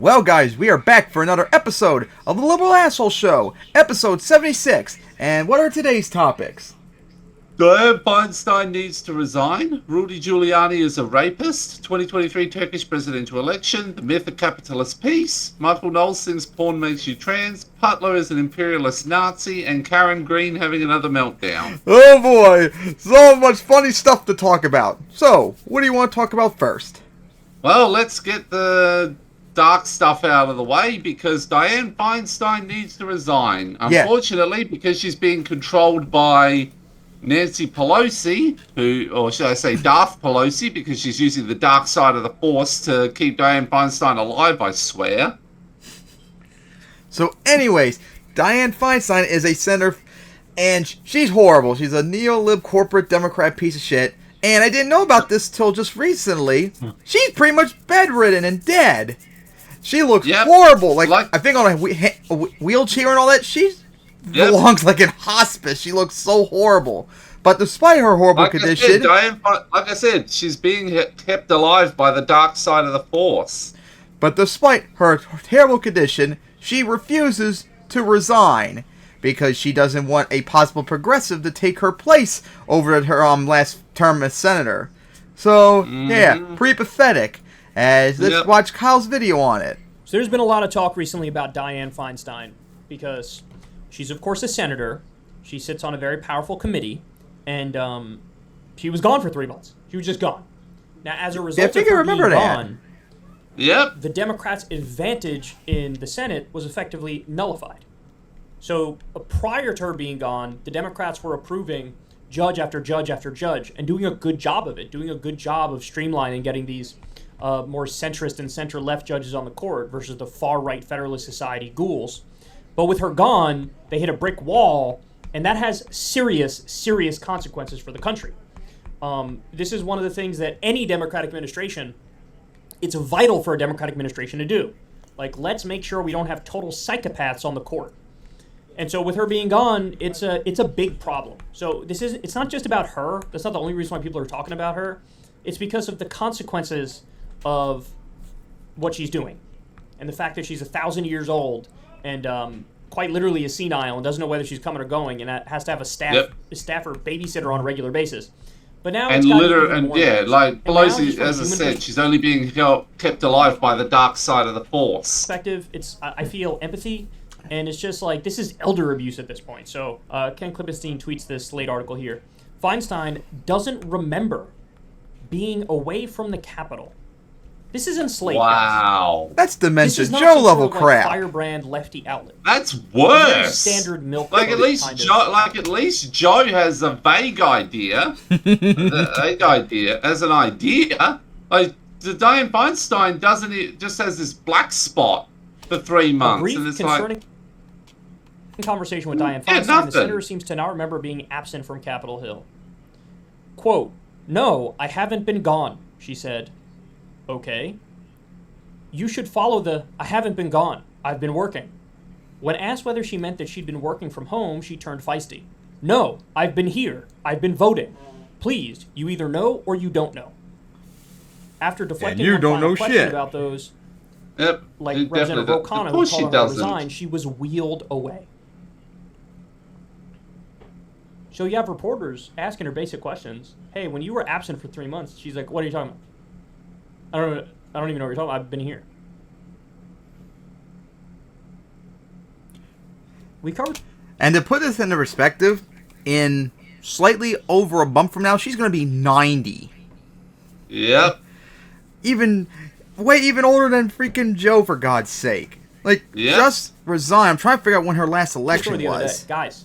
Well, guys, we are back for another episode of the Liberal Asshole Show, episode 76. And what are today's topics? Dianne Feinstein needs to resign. Rudy Giuliani is a rapist. 2023 Turkish presidential election. The myth of capitalist peace. Michael Knowles thinks porn makes you trans. Putler is an imperialist Nazi. And Karen Green having another meltdown. Oh boy, so much funny stuff to talk about. So, what do you want to talk about first? Well, let's get the dark stuff out of the way because Dianne Feinstein needs to resign. Unfortunately, because she's being controlled by Nancy Pelosi, or should I say Darth Pelosi, because she's using the dark side of the Force to keep Dianne Feinstein alive, I swear. So anyways, Dianne Feinstein is a senator, and she's horrible. She's a neo-lib corporate Democrat piece of shit. And I didn't know about this till just recently. She's pretty much bedridden and dead. She looks horrible. Like, I think on a wheelchair and all that, she belongs like in hospice. She looks so horrible. But despite her horrible condition... like I said, she's being kept alive by the dark side of the Force. But despite her terrible condition, she refuses to resign because she doesn't want a possible progressive to take her place over her last term as senator. So, yeah, pretty pathetic. Let's watch Kyle's video on it. So there's been a lot of talk recently about Dianne Feinstein because she's, of course, a senator. She sits on a very powerful committee, and she was gone for 3 months. She was just gone. Now, as a result of her being gone, the Democrats' advantage in the Senate was effectively nullified. So prior to her being gone, the Democrats were approving judge after judge after judge and doing a good job of it, doing a good job of streamlining getting these more centrist and center-left judges on the court versus the far-right Federalist Society ghouls. But with her gone, they hit a brick wall, and that has serious, serious consequences for the country. This is one of the things that any Democratic administration, it's vital for a Democratic administration to do. Like, let's make sure we don't have total psychopaths on the court. And so with her being gone, it's a big problem. So it's not just about her. That's not the only reason why people are talking about her. It's because of the consequences of what she's doing. And the fact that she's 1,000 years old and quite literally is senile and doesn't know whether she's coming or going and has to have a staff or babysitter on a regular basis. But now like Pelosi, as I said, she's only being kept alive by the dark side of the Force. Perspective, I feel empathy. And it's just like, this is elder abuse at this point. So Ken Klippenstein tweets this late article here. Feinstein doesn't remember being away from the Capitol. This is enslaved. Wow. Guys. That's Dementia Joe level crap. Firebrand lefty outlet. That's worse. Standard milk. At least Joe has a vague idea. As an idea. Like Dianne Feinstein doesn't. It just has this black spot for 3 months. A brief, and it's concerning conversation with Dianne Feinstein, the senator seems to not remember being absent from Capitol Hill. Quote, "No, I haven't been gone," she said. Okay. You should follow the, "I haven't been gone. I've been working." When asked whether she meant that she'd been working from home, she turned feisty. "No, I've been here. I've been voting. Please, you either know or you don't know." After deflecting one final question about those, like Representative O'Connor, who called her to resign, she was wheeled away. So you have reporters asking her basic questions. Hey, when you were absent for 3 months, she's like, "What are you talking about? I don't even know what you're talking about. I've been here." We covered. And to put this into perspective, in slightly over a month from now, she's going to be 90. Yep. Even older than freaking Joe, for God's sake. Like, just resign. I'm trying to figure out when her last election was. Guys,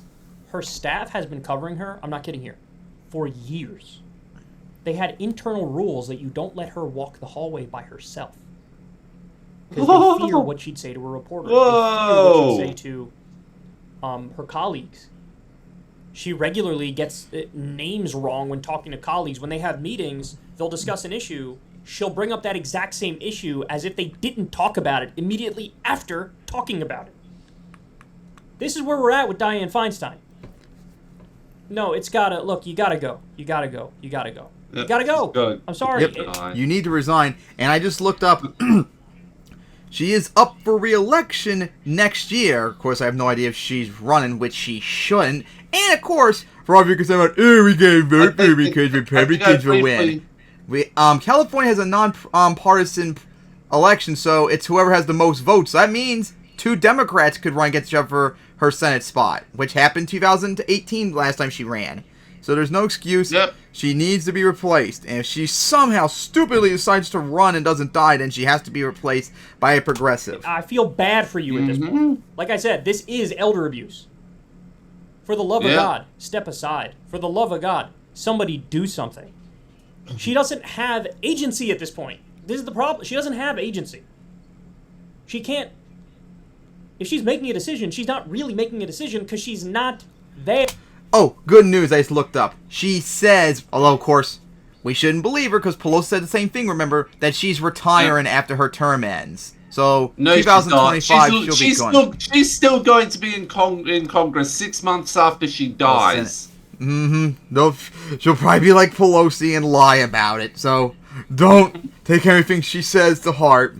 her staff has been covering her, I'm not kidding here, for years. They had internal rules that you don't let her walk the hallway by herself. Because they fear what she'd say to a reporter. They fear what she'd say to her colleagues. She regularly gets names wrong when talking to colleagues. When they have meetings, they'll discuss an issue. She'll bring up that exact same issue as if they didn't talk about it immediately after talking about it. This is where we're at with Dianne Feinstein. No, it's gotta, look, you gotta go. You gotta go. You gotta go. You gotta go. I'm sorry. You need to resign. And I just looked up She is up for re-election next year. Of course, I have no idea if she's running, which she shouldn't. And of course, for all of you can say about, we can't vote for because Republicans will win. California has a non-partisan election, so it's whoever has the most votes. So that means 2 Democrats could run against each other for her Senate spot, which happened 2018 last time she ran. So there's no excuse. Yep. She needs to be replaced. And if she somehow stupidly decides to run and doesn't die, then she has to be replaced by a progressive. I feel bad for you at this point. Like I said, this is elder abuse. For the love of God, step aside. For the love of God, somebody do something. She doesn't have agency at this point. This is the problem. She doesn't have agency. She can't... If she's making a decision, she's not really making a decision because she's not there. Oh, good news, I just looked up. She says, although of course, we shouldn't believe her because Pelosi said the same thing, remember, that she's retiring after her term ends. So, no, 2025, she'll be gone. She's still going to be in Congress 6 months after she dies. No, she'll probably be like Pelosi and lie about it. So, don't take anything she says to heart.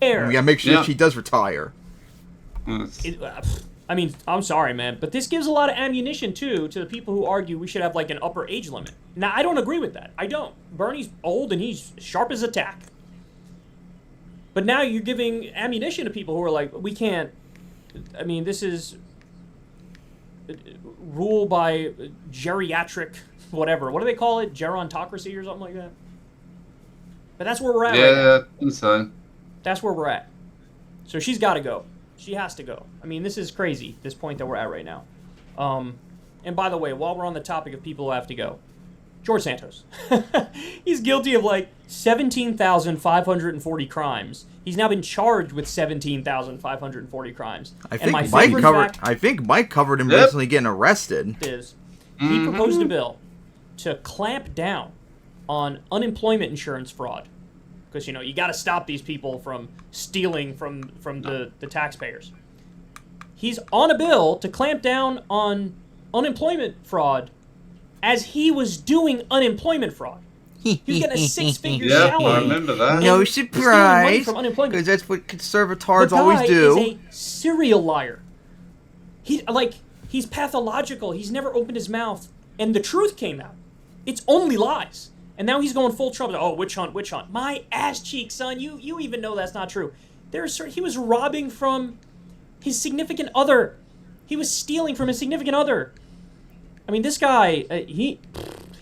We gotta make sure she does retire. I mean, I'm sorry, man, but this gives a lot of ammunition, too, to the people who argue we should have, like, an upper age limit. Now, I don't agree with that. I don't. Bernie's old and he's sharp as a tack. But now you're giving ammunition to people who are like, we can't... I mean, this is... rule by geriatric whatever. What do they call it? Gerontocracy or something like that? But that's where we're at right now. Yeah, I think so. That's where we're at. So she's got to go. She has to go. I mean, this is crazy, this point that we're at right now. And by the way, while we're on the topic of people who have to go, George Santos. He's guilty of like 17,540 crimes. He's now been charged with 17,540 crimes. I think Mike covered him recently getting arrested. He proposed a bill to clamp down on unemployment insurance fraud. Because, you know, you got to stop these people from stealing from the taxpayers. He's on a bill to clamp down on unemployment fraud as he was doing unemployment fraud. He was getting a 6-figure salary. I remember that. No surprise, because that's what conservatards always do. The guy is a serial liar. He's pathological. He's never opened his mouth, and the truth came out. It's only lies. And now he's going full Trump. Oh, witch hunt, witch hunt. My ass cheek, son. You even know that's not true. He was robbing from his significant other. He was stealing from his significant other. I mean, this guy, he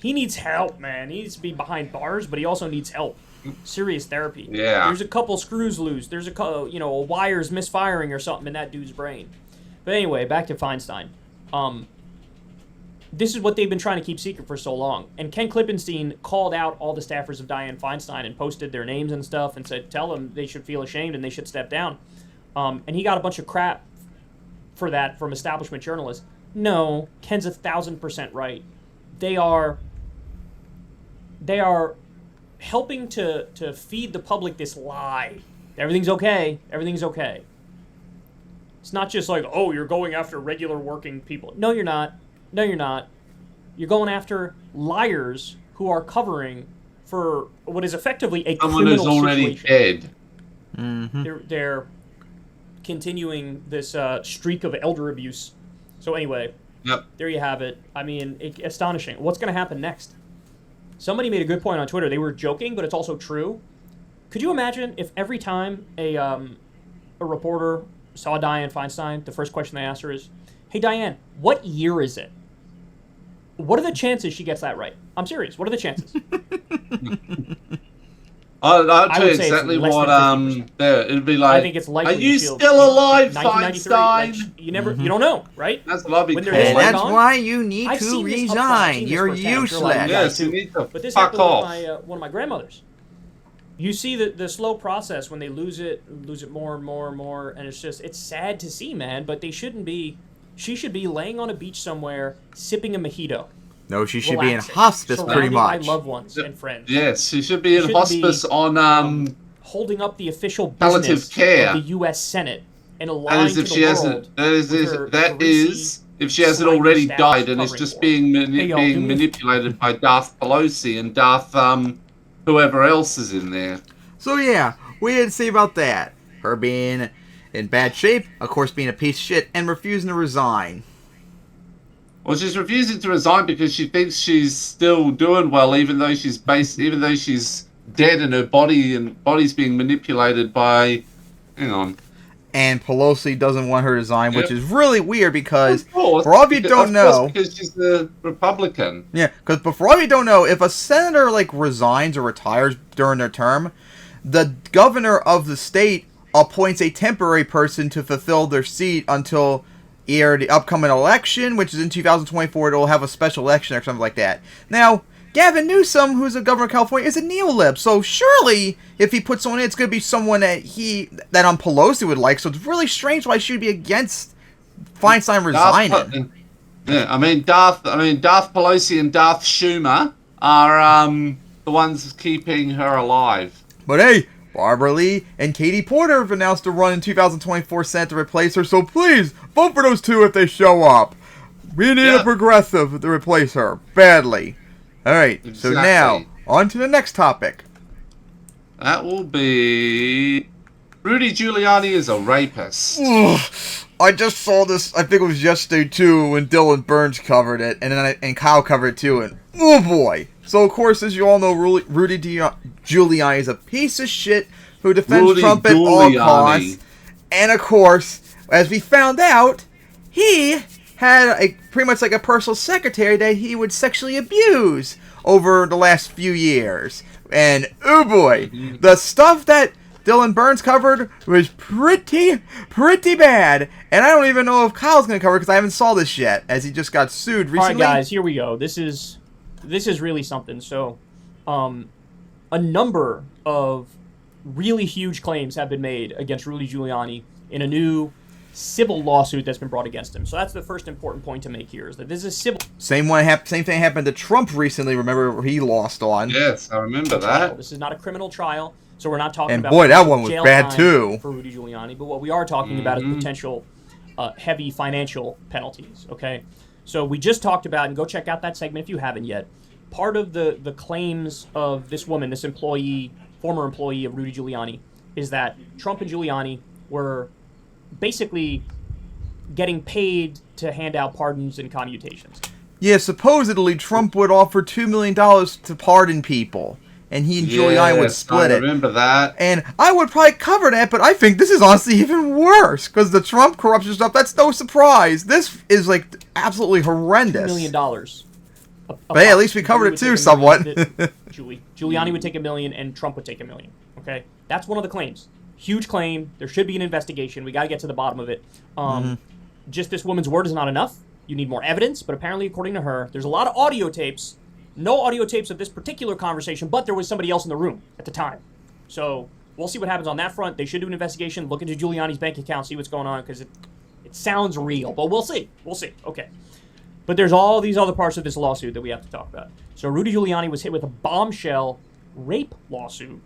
needs help, man. He needs to be behind bars, but he also needs help. Serious therapy. Yeah. There's a couple screws loose. There's a wire's misfiring or something in that dude's brain. But anyway, back to Feinstein. This is what they've been trying to keep secret for so long. And Ken Klippenstein called out all the staffers of Dianne Feinstein and posted their names and stuff and said, tell them they should feel ashamed and they should step down. And he got a bunch of crap for that from establishment journalists. No, Ken's 1,000% right. They are helping to feed the public this lie. Everything's okay. Everything's okay. It's not just like, oh, you're going after regular working people. No, you're not. No, you're not. You're going after liars who are covering for what is effectively a someone criminal who's already situation. dead. Mm-hmm. They're continuing this streak of elder abuse. So anyway, there you have it. I mean, astonishing. What's going to happen next? Somebody made a good point on Twitter. They were joking, but it's also true. Could you imagine if every time a reporter saw Dianne Feinstein, the first question they asked her is, hey, Dianne, what year is it? What are the chances she gets that right? I'm serious. What are the chances? I'll tell you exactly what, it'd be like, I think it's likely are you still alive, 1993? Feinstein? Like, you don't know, right? That's what I'll be And that's why you need to resign. You're useless. Yes, you need to but this fuck happened off. with one of my grandmothers. You see the slow process when they lose it more and more and more, and it's sad to see, man, but they shouldn't be. She should be laying on a beach somewhere, sipping a mojito. No, she should be in hospice, pretty much. By loved ones and friends. Yes, she should be in hospice on holding up the official palliative business care of the U.S. Senate and lying to the world. If she hasn't already died and is just being manipulated by Darth Pelosi and Darth whoever else is in there. So yeah, we had to say about that. her being in bad shape, of course being a piece of shit, and refusing to resign. Well, she's refusing to resign because she thinks she's still doing well, even though she's dead and her body's being manipulated by. Hang on. And Pelosi doesn't want her to resign, which is really weird because, of course, for all of you don't know, because she's a Republican. Yeah, because for all of you don't know, if a senator resigns or retires during their term, the governor of the state appoints a temporary person to fulfill their seat until either the upcoming election, which is in 2024, it'll have a special election or something like that. Now, Gavin Newsom, who's the governor of California, is a neo-lib, so surely if he puts someone in, it's going to be someone that Pelosi would like. So it's really strange why she would be against Feinstein resigning. Darth Pelosi and Darth Schumer are the ones keeping her alive. But hey, Barbara Lee and Katie Porter have announced to run in 2024 Senate to replace her, so please vote for those two if they show up. We need a progressive to replace her badly. Alright, exactly. So now, on to the next topic. That will be... Rudy Giuliani is a rapist. I just saw this, I think it was yesterday too, when Dylan Burns covered it, and Kyle covered it too, and oh boy. So of course, as you all know, Rudy Giuliani is a piece of shit who defends Trump at all costs. And of course, as we found out, he had pretty much a personal secretary that he would sexually abuse over the last few years. And oh boy, the stuff that Dylan Burns covered was pretty bad. And I don't even know if Kyle's going to cover it because I haven't saw this yet, as he just got sued recently. Alright guys, here we go. This is really something. So, a number of really huge claims have been made against Rudy Giuliani in a new civil lawsuit that's been brought against him. So that's the first important point to make here, is that this is civil. Same thing happened to Trump recently. Remember, he lost on. Yes, I remember that. This is not a criminal trial, so we're not talking about. And boy, that one was bad too for Rudy Giuliani. But what we are talking about is potential heavy financial penalties. Okay, so we just talked about, and go check out that segment if you haven't yet. Part of the claims of this woman, this former employee of Rudy Giuliani, is that Trump and Giuliani were basically getting paid to hand out pardons and commutations. Yeah, supposedly Trump would offer $2 million to pardon people, and he and Giuliani would split it. I remember that. And I would probably cover that, but I think this is honestly even worse, because the Trump corruption stuff, that's no surprise. This is absolutely horrendous. $2 million. But hey, at least we covered it too, somewhat. Giuliani would take $1 million, and Trump would take $1 million. Okay, that's one of the claims. Huge claim. There should be an investigation. We got to get to the bottom of it. Just this woman's word is not enough. You need more evidence. But apparently, according to her, there's a lot of audio tapes. No audio tapes of this particular conversation, but there was somebody else in the room at the time. So we'll see what happens on that front. They should do an investigation. Look into Giuliani's bank account, see what's going on, because it sounds real. But we'll see. We'll see. Okay. But there's all these other parts of this lawsuit that we have to talk about. So Rudy Giuliani was hit with a bombshell rape lawsuit.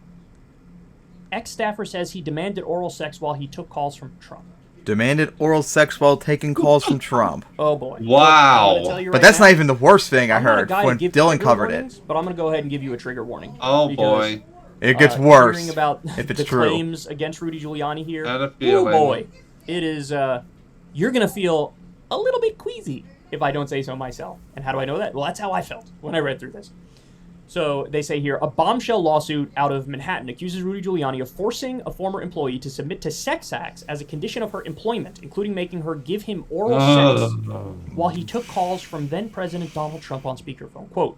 Ex-staffer says he demanded oral sex while he took calls from Trump. Demanded oral sex while taking calls from Trump. Oh, boy. Wow. But that's not even the worst thing I heard when Dylan covered it. But I'm going to go ahead and give you a trigger warning. Oh, boy. It gets worse hearing about if it's the true. claims against Rudy Giuliani here. Oh, boy. It is, you're going to feel a little bit queasy, if I don't say so myself. And how do I know that? Well, that's how I felt when I read through this. So they say here, a bombshell lawsuit out of Manhattan accuses Rudy Giuliani of forcing a former employee to submit to sex acts as a condition of her employment, including making her give him oral sex while he took calls from then-President Donald Trump on speakerphone. Quote,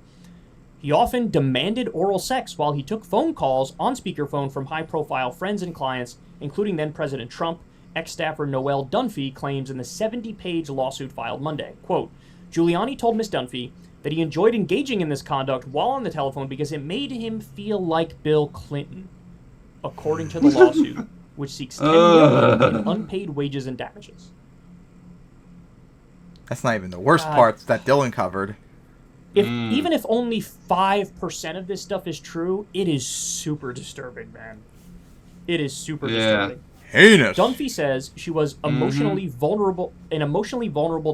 he often demanded oral sex while he took phone calls on speakerphone from high-profile friends and clients, including then-President Trump. Ex-staffer Noelle Dunphy claims in the 70-page lawsuit filed Monday. Quote, Giuliani told Ms. Dunphy that he enjoyed engaging in this conduct while on the telephone because it made him feel like Bill Clinton, according to the lawsuit, which seeks $10 million in unpaid wages and damages. That's not even the worst parts that Dylan covered. Even if only 5% of this stuff is true, it is super disturbing, man. It is super disturbing. Heinous. Dunphy says she was an emotionally vulnerable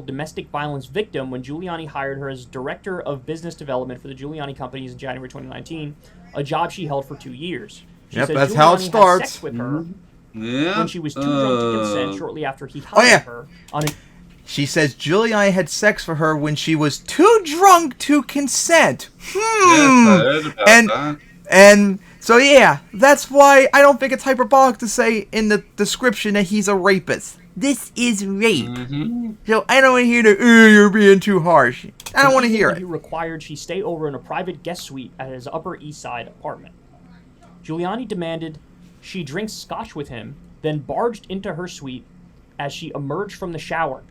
domestic violence victim when Giuliani hired her as director of business development for the Giuliani companies in January 2019, a job she held for 2 years. She said that's Giuliani how it starts. Had sex with her Yeah. when she was too drunk to consent shortly after he hired her on an... She says Giuliani had sex for her when she was too drunk to consent. Yes, I heard about that. And so, yeah, that's why I don't think it's hyperbolic to say in the description that he's a rapist. This is rape. Mm-hmm. So I don't want to hear the, you're being too harsh. I don't want to hear it. He required she stay over in a private guest suite at his Upper East Side apartment. Giuliani demanded she drink scotch with him, then barged into her suite as she emerged from the shower.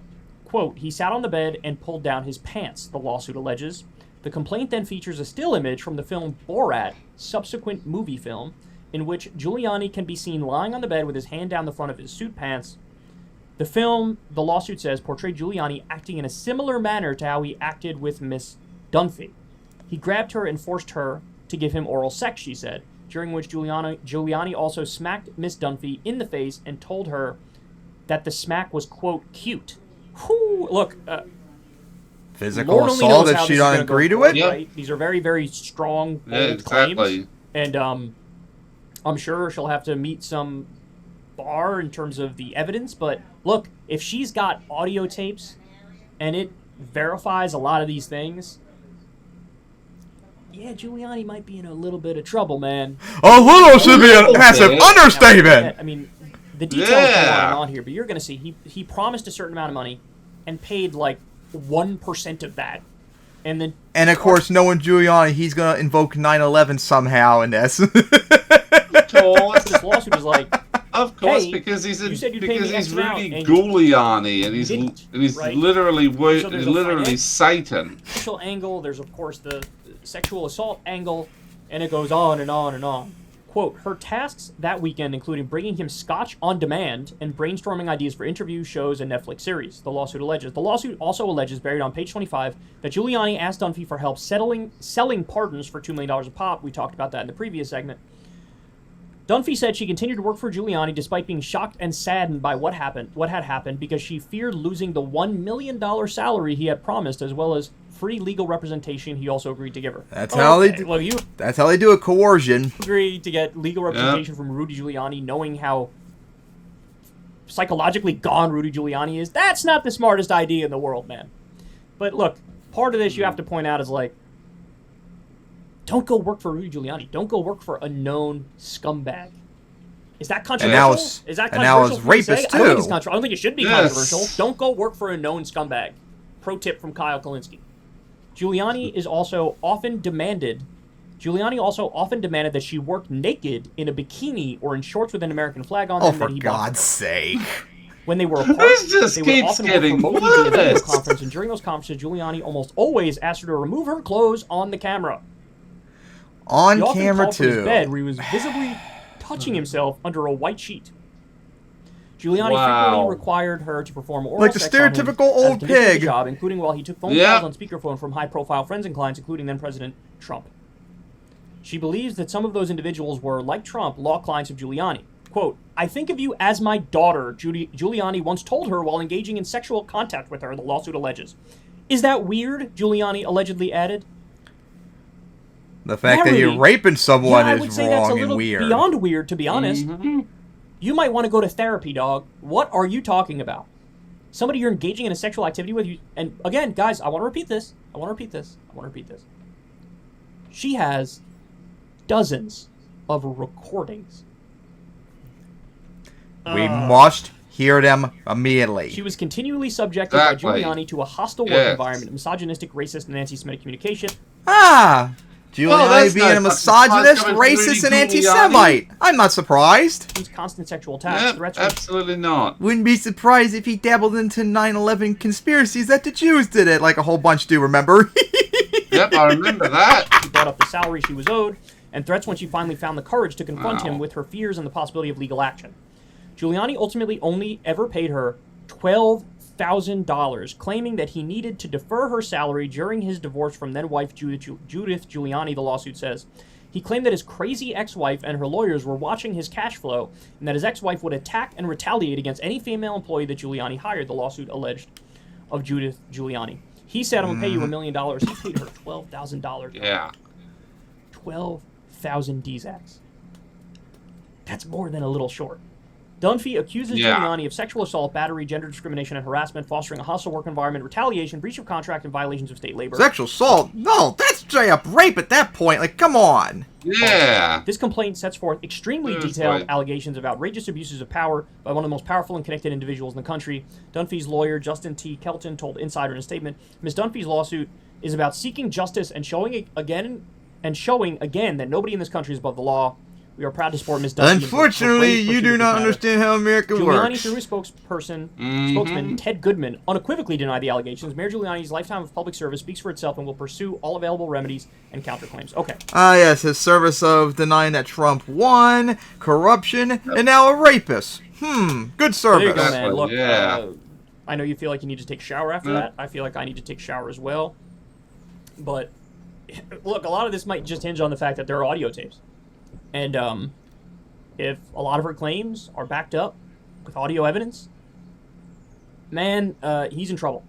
Quote, he sat on the bed and pulled down his pants, the lawsuit alleges. The complaint then features a still image from the film Borat, subsequent movie film, in which Giuliani can be seen lying on the bed with his hand down the front of his suit pants. The film, the lawsuit says, portrayed Giuliani acting in a similar manner to how he acted with Miss Dunphy. He grabbed her and forced her to give him oral sex, she said, during which Giuliani also smacked Miss Dunphy in the face and told her that the smack was, quote, cute. Whew, look, physical Lord only assault knows if how she this is don't gonna agree go to forward, it? right? These are very, very strong, bold claims. And I'm sure she'll have to meet some bar in terms of the evidence. But look, if she's got audio tapes and it verifies a lot of these things, yeah, Giuliani might be in a little bit of trouble, man. A little should be a massive understatement. I mean, the details go on and on here, but you're going to see he promised a certain amount of money and paid like 1% of that. And then, and of course, knowing Giuliani, he's going to invoke 9/11 somehow in this. Of course. This lawsuit is like, of course, hey, because he's you said you'd pay me X amount, Rudy and Giuliani, and he's right? literally So there's a literally Satan. Financial angle. There's of course the sexual assault angle, and it goes on and on and on. Quote, her tasks that weekend included bringing him scotch on demand and brainstorming ideas for interviews, shows, and Netflix series, the lawsuit alleges. The lawsuit also alleges, buried on page 25, that Giuliani asked Dunphy for help selling pardons for $2 million a pop. We talked about that in the previous segment. Dunphy said she continued to work for Giuliani despite being shocked and saddened by what had happened, because she feared losing the $1 million salary he had promised, as well as free legal representation he also agreed to give her. That's how they do. Well, you That's how they do it. Coercion. agree to get legal representation from Rudy Giuliani, knowing how psychologically gone Rudy Giuliani is. That's not the smartest idea in the world, man. But look, part of this you have to point out is like, don't go work for Rudy Giuliani. Don't go work for a known scumbag. Is that controversial? Is that controversial? Rapist too. I don't think it's controversial. I don't think it should be controversial. Don't go work for a known scumbag. Pro tip from Kyle Kalinske. Giuliani also often demanded that she work naked in a bikini or in shorts with an American flag on them. Oh, for God's sake. When they were apart, This just they would keeps often getting work remotely via video worse. conference, and during those conferences, Giuliani almost always asked her to remove her clothes on the camera. On He often camera called from his too. bed where he was visibly touching himself under a white sheet. Giuliani Wow. frequently required her to perform oral Like the sex on him stereotypical as a old condition of the pig. job, including while he took phone Yeah. calls on speakerphone from high-profile friends and clients, including then-President Trump. She believes that some of those individuals were, like Trump, law clients of Giuliani. Quote, I think of you as my daughter, Giuliani once told her while engaging in sexual contact with her, the lawsuit alleges. Is that weird? Giuliani allegedly added. The fact that you're raping someone I would is say that's a wrong little and weird. beyond weird, to be honest. Mm-hmm. You might want to go to therapy, dog. What are you talking about? Somebody you're engaging in a sexual activity with, you, and again, guys, I want to repeat this. She has dozens of recordings. We must hear them immediately. She was continually subjected by Giuliani to a hostile work environment, misogynistic, racist, and anti-Semitic communication. Giuliani being a misogynist, racist, and anti-Semite. I'm not surprised. Constant sexual attacks, threats. Absolutely not. Wouldn't be surprised if he dabbled into 9/11 conspiracies that the Jews did it, like a whole bunch do, remember? Yep, I remember that. She brought up the salary she was owed, and threats when she finally found the courage to confront him with her fears and the possibility of legal action. Giuliani ultimately only ever paid her $12,000, claiming that he needed to defer her salary during his divorce from then-wife Judith Giuliani, the lawsuit says. He claimed that his crazy ex-wife and her lawyers were watching his cash flow, and that his ex-wife would attack and retaliate against any female employee that Giuliani hired, the lawsuit alleged of Judith Giuliani. He said, I'm going to pay you $1 million. He paid her $12,000. Yeah. 12,000 DZACs. That's more than a little short. Dunphy accuses Giuliani of sexual assault, battery, gender discrimination, and harassment, fostering a hostile work environment, retaliation, breach of contract, and violations of state labor. Sexual assault? No, that's straight up rape at that point. Like, come on. Yeah. This complaint sets forth extremely detailed allegations of outrageous abuses of power by one of the most powerful and connected individuals in the country. Dunphy's lawyer, Justin T. Kelton, told Insider in a statement, Ms. Dunphy's lawsuit is about seeking justice and showing again that nobody in this country is above the law. We are proud to support Ms. Dunphy. Unfortunately, you do not understand how America Giuliani, works. through his spokesman, Ted Goodman, unequivocally denied the allegations. Mayor Giuliani's lifetime of public service speaks for itself and will pursue all available remedies and counterclaims. Okay. Yes, his service of denying that Trump won, corruption, and now a rapist. Good service. There you go, man. Look, I know you feel like you need to take a shower after that. I feel like I need to take a shower as well. But, look, a lot of this might just hinge on the fact that there are audio tapes. And if a lot of her claims are backed up with audio evidence, man, he's in trouble.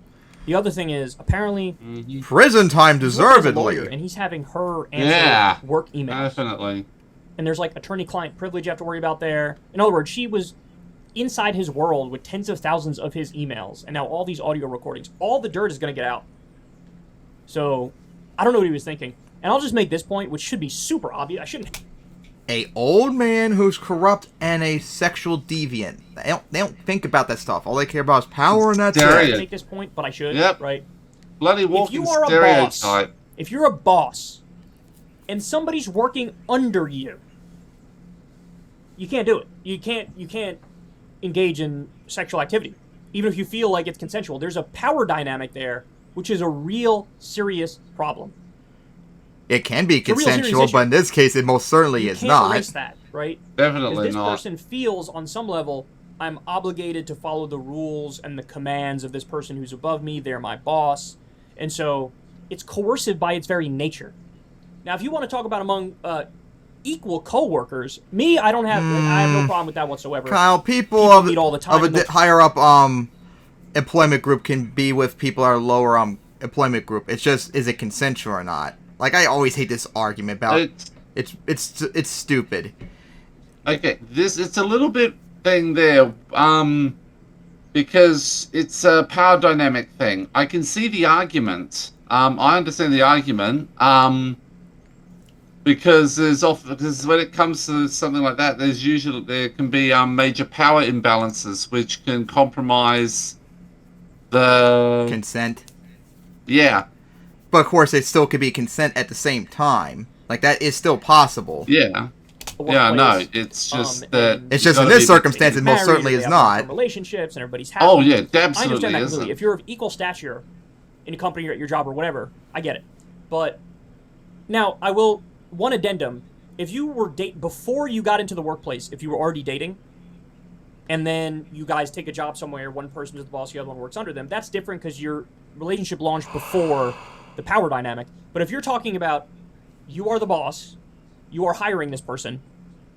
The other thing is, apparently... Prison time, deservedly. And he's having her answer work emails. Definitely. And there's, like, attorney-client privilege you have to worry about there. In other words, she was inside his world with tens of thousands of his emails. And now all these audio recordings. All the dirt is going to get out. So, I don't know what he was thinking. And I'll just make this point, which should be super obvious. I shouldn't... A old man who's corrupt and a sexual deviant. They don't think about that stuff. All they care about is power, and that's it. I make this point, but I should. Yep. Right. Bloody walking stereotype. If you're a boss, and somebody's working under you, you can't do it. You can't engage in sexual activity, even if you feel like it's consensual. There's a power dynamic there, which is a real serious problem. It can be consensual, but in this case, it most certainly is not. You can't erase that, right? Definitely not. This person feels, on some level, I'm obligated to follow the rules and the commands of this person who's above me. They're my boss. And so it's coercive by its very nature. Now, if you want to talk about among equal co-workers, me, I don't have, I have no problem with that whatsoever. Kyle, people meet all the time of a higher up employment group can be with people that are lower employment group. It's just, is it consensual or not? Like, I always hate this argument about it's stupid. Okay, it's a little bit thing there, because it's a power dynamic thing. I can see the argument. I understand the argument. Because because when it comes to something like that, there can be major power imbalances which can compromise the consent. Yeah. But of course, it still could be consent at the same time. Like, that is still possible. Yeah. Yeah, no, it's just that... It's just in this circumstance, it most certainly is not. Relationships and everybody's happy. Oh, yeah, absolutely I understand that isn't. completely. If you're of equal stature in a company or at your job or whatever, I get it. But now, I will... One addendum. If you were before you got into the workplace, if you were already dating, and then you guys take a job somewhere, one person is the boss, the other one works under them, that's different because your relationship launched before the power dynamic. But if you're talking about you are the boss, you are hiring this person,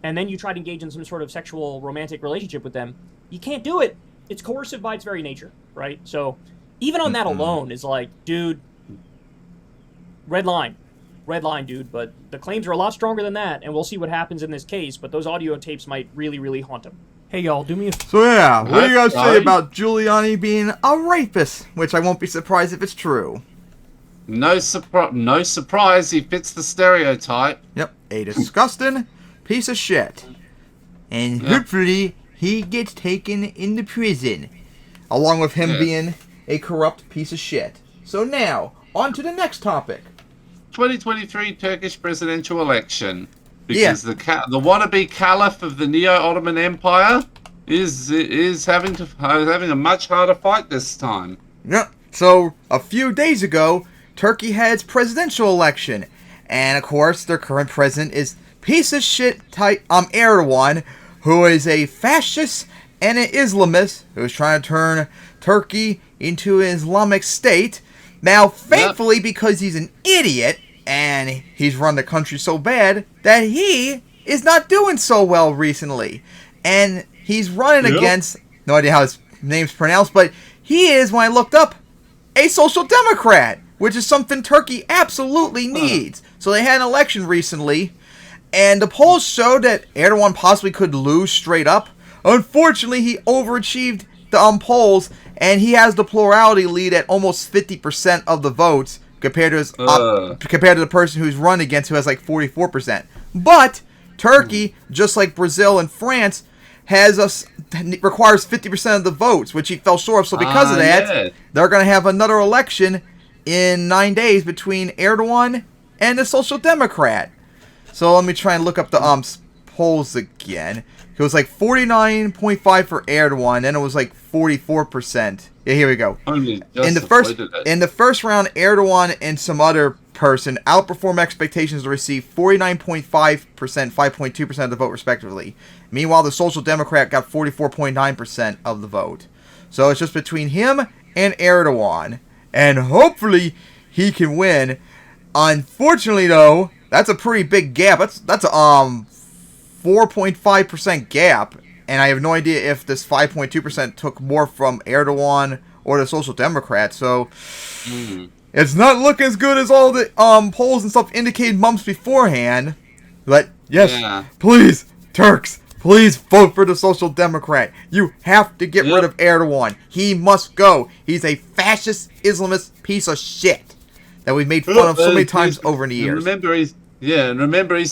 and then you try to engage in some sort of sexual romantic relationship with them, you can't do it. It's coercive by its very nature, right? So even on that alone is like, dude, red line, dude. But the claims are a lot stronger than that, and we'll see what happens in this case. But those audio tapes might really, really haunt him. Hey, y'all, do me a... So yeah, what do you guys say about Giuliani being a rapist? Which I won't be surprised if it's true. No surprise, he fits the stereotype. Yep, a disgusting piece of shit. And hopefully he gets taken into prison, along with him being a corrupt piece of shit. So now, on to the next topic. 2023 Turkish presidential election. Because the wannabe caliph of the Neo-Ottoman Empire is having a much harder fight this time. Yep. So a few days ago, Turkey had its presidential election, and of course, their current president is piece of shit Erdogan, who is a fascist and an Islamist who's trying to turn Turkey into an Islamic state. Now, thankfully, because he's an idiot and he's run the country so bad that he is not doing so well recently, and he's running against, no idea how his name's pronounced, but he is, when I looked up, a social democrat, which is something Turkey absolutely needs. So they had an election recently, and the polls showed that Erdogan possibly could lose straight up, Unfortunately, he overachieved the polls, and he has the plurality lead at almost 50% of the votes compared to compared to the person who's run against, who has like 44%. But Turkey, just like Brazil and France, requires 50% of the votes, which he fell short of. So because of that, they're going to have another election in 9 days between Erdogan and the Social Democrat. So let me try and look up the polls again. It was like 49.5 for Erdogan, then it was like 44%. Yeah, here we go. In the first round, Erdogan and some other person outperformed expectations to receive 49.5%, 5.2% of the vote respectively. Meanwhile, the Social Democrat got 44.9% of the vote. So it's just between him and Erdogan, and hopefully he can win. Unfortunately, though, that's a pretty big gap. That's a 4.5% gap, and I have no idea if this 5.2% took more from Erdogan or the Social Democrats. So it's not looking as good as all the polls and stuff indicated months beforehand. But yes, please, Turks, please vote for the Social Democrat. You have to get rid of Erdogan. He must go. He's a fascist Islamist piece of shit that we've made fun of so many times over in the years. Remember, he's